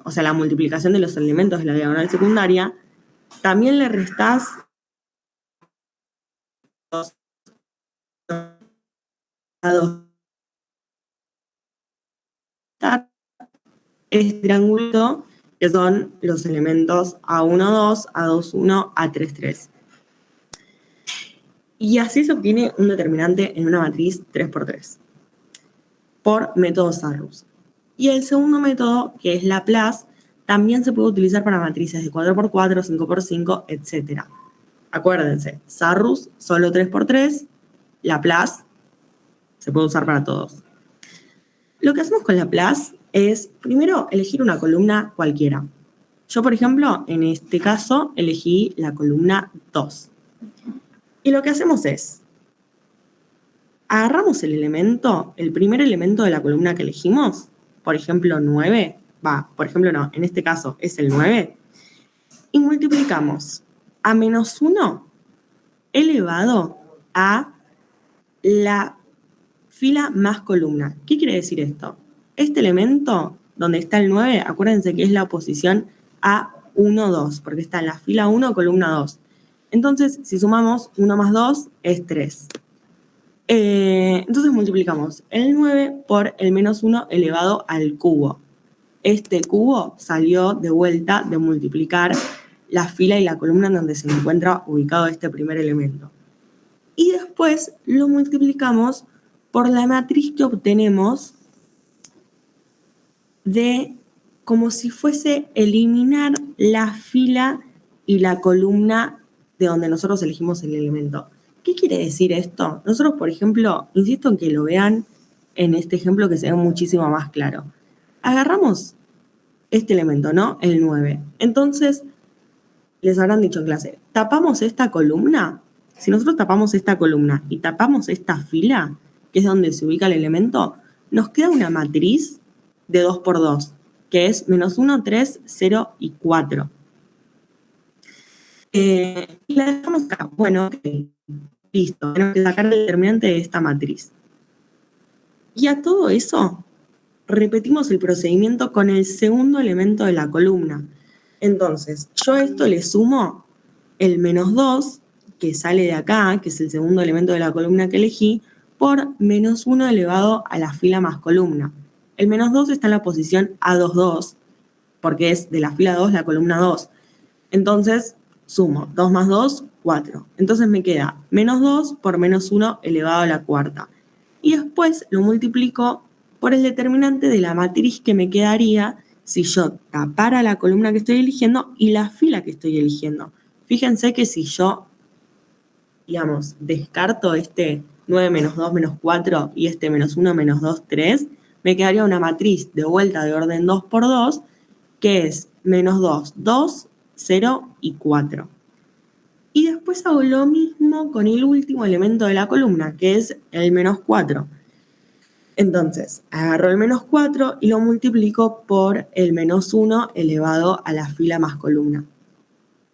o sea, la multiplicación de los elementos de la diagonal secundaria, también le restás este triángulo, que son los elementos A12, A21, A33. Y así se obtiene un determinante en una matriz 3×3 por método Sarrus. Y el segundo método, que es Laplace, también se puede utilizar para matrices de 4×4, 5×5, etc. Acuérdense, Sarrus solo 3×3, Laplace se puede usar para todos. Lo que hacemos con Laplace es, primero, elegir una columna cualquiera. Yo, por ejemplo, en este caso, elegí la columna 2. Y lo que hacemos es, agarramos el primer elemento de la columna que elegimos, por ejemplo, 9, en este caso es el 9, y multiplicamos a menos 1 elevado a la fila más columna. ¿Qué quiere decir esto? Este elemento, donde está el 9, acuérdense que es la oposición a 1, 2, porque está en la fila 1, columna 2. Entonces, si sumamos 1 más 2, es 3. Entonces multiplicamos el 9 por el menos 1 elevado al cubo. Este cubo salió de vuelta de multiplicar la fila y la columna en donde se encuentra ubicado este primer elemento. Y después lo multiplicamos por la matriz que obtenemos de como si fuese eliminar la fila y la columna de donde nosotros elegimos el elemento. ¿Qué quiere decir esto? Nosotros, por ejemplo, insisto en que lo vean en este ejemplo que se ve muchísimo más claro. Agarramos este elemento, ¿no? El 9. Entonces, les habrán dicho en clase, tapamos esta columna. Si nosotros tapamos esta columna y tapamos esta fila, que es donde se ubica el elemento, nos queda una matriz de 2×2, que es menos 1, 3, 0 y 4. Y la dejamos acá. Bueno, ok. Listo, tenemos que sacar el determinante de esta matriz. Y a todo eso, repetimos el procedimiento con el segundo elemento de la columna. Entonces, yo a esto le sumo el menos 2, que sale de acá, que es el segundo elemento de la columna que elegí, por menos 1 elevado a la fila más columna. El menos 2 está en la posición A22, porque es de la fila 2 la columna 2. Entonces, sumo 2 más 2, 4. Entonces me queda menos 2 por menos 1 elevado a la cuarta. Y después lo multiplico por el determinante de la matriz que me quedaría si yo tapara la columna que estoy eligiendo y la fila que estoy eligiendo. Fíjense que si yo, digamos, descarto este 9 menos 2 menos 4 y este menos 1 menos 2, 3, me quedaría una matriz de vuelta de orden 2×2, que es menos 2, 2, 0 y 4. Y después hago lo mismo con el último elemento de la columna, que es el menos 4. Entonces, agarro el menos 4 y lo multiplico por el menos 1 elevado a la fila más columna.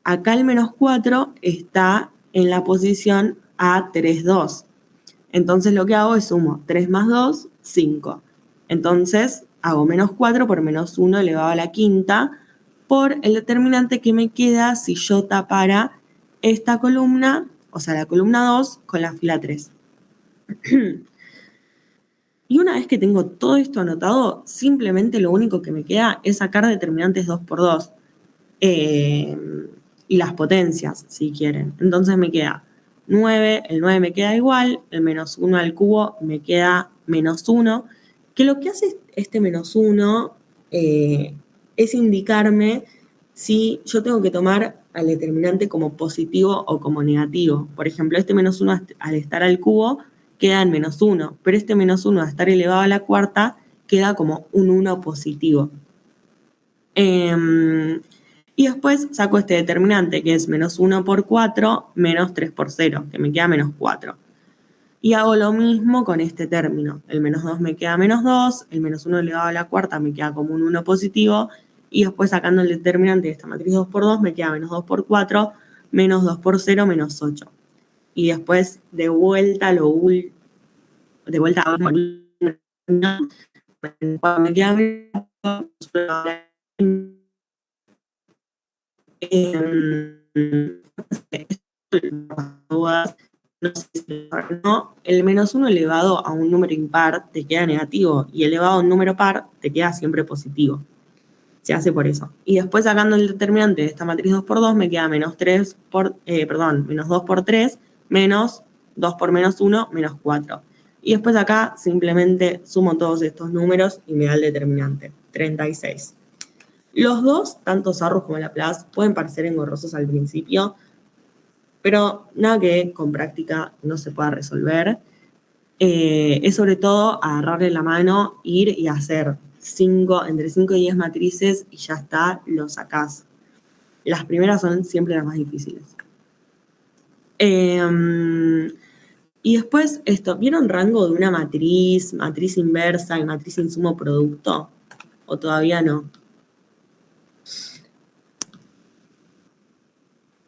Acá el menos 4 está en la posición A32. Entonces lo que hago es sumo 3 más 2, 5. Entonces hago menos 4 por menos 1 elevado a la quinta por el determinante que me queda si yo tapara esta columna, o sea, la columna 2 con la fila 3. Y una vez que tengo todo esto anotado, simplemente lo único que me queda es sacar determinantes 2×2 y las potencias, si quieren. Entonces me queda 9, el 9 me queda igual, el -1 al cubo me queda -1, que lo que hace este -1 es indicarme si yo tengo que tomar al determinante como positivo o como negativo. Por ejemplo, este -1 al estar al cubo queda en -1, pero este -1 al estar elevado a la cuarta queda como un 1 positivo. Y después saco este determinante, que es -1 por 4 menos 3 por 0, que me queda -4. Y hago lo mismo con este término. El -2 me queda -2, el -1 elevado a la cuarta me queda como un 1 positivo, y después sacando el determinante de esta matriz 2×2 me queda -2 por 4, menos 2 por 0, -8. Y después de vuelta a me queda no, el -1 elevado a un número impar te queda negativo y elevado a un número par te queda siempre positivo. Se hace por eso. Y después sacando el determinante de esta matriz 2×2 me queda -2 por 3 menos 2 por -1, -4. Y después acá simplemente sumo todos estos números y me da el determinante, 36. Los dos, tanto Sarrus como Laplace, pueden parecer engorrosos al principio, pero nada que con práctica no se pueda resolver. Es sobre todo agarrarle la mano, ir y hacer entre 5 y 10 matrices y ya está, lo sacás. Las primeras son siempre las más difíciles. Y después ¿vieron rango de una matriz inversa y matriz sin sumo producto? ¿O todavía no?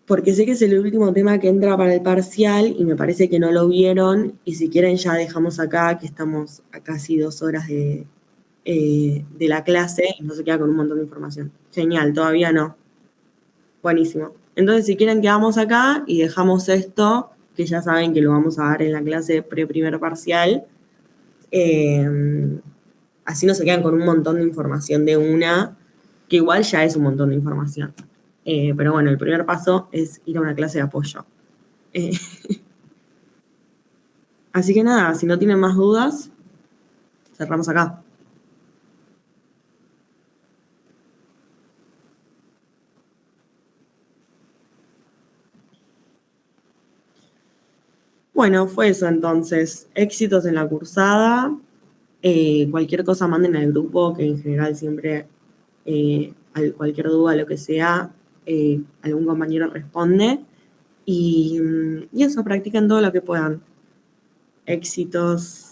Porque sé que es el último tema que entra para el parcial y me parece que no lo vieron, y si quieren ya dejamos acá, que estamos a casi 2 horas de la clase y no se queda con un montón de información. Genial, todavía no. Buenísimo. Entonces, si quieren, quedamos acá y dejamos esto, que ya saben que lo vamos a dar en la clase pre-primer parcial. Así no se quedan con un montón de información de una, que igual ya es un montón de información. Pero bueno, el primer paso es ir a una clase de apoyo. Así que nada, si no tienen más dudas, cerramos acá. Bueno, fue eso entonces. Éxitos en la cursada. Cualquier cosa manden al grupo, que en general siempre, cualquier duda, lo que sea, algún compañero responde. Y eso, practiquen todo lo que puedan. Éxitos.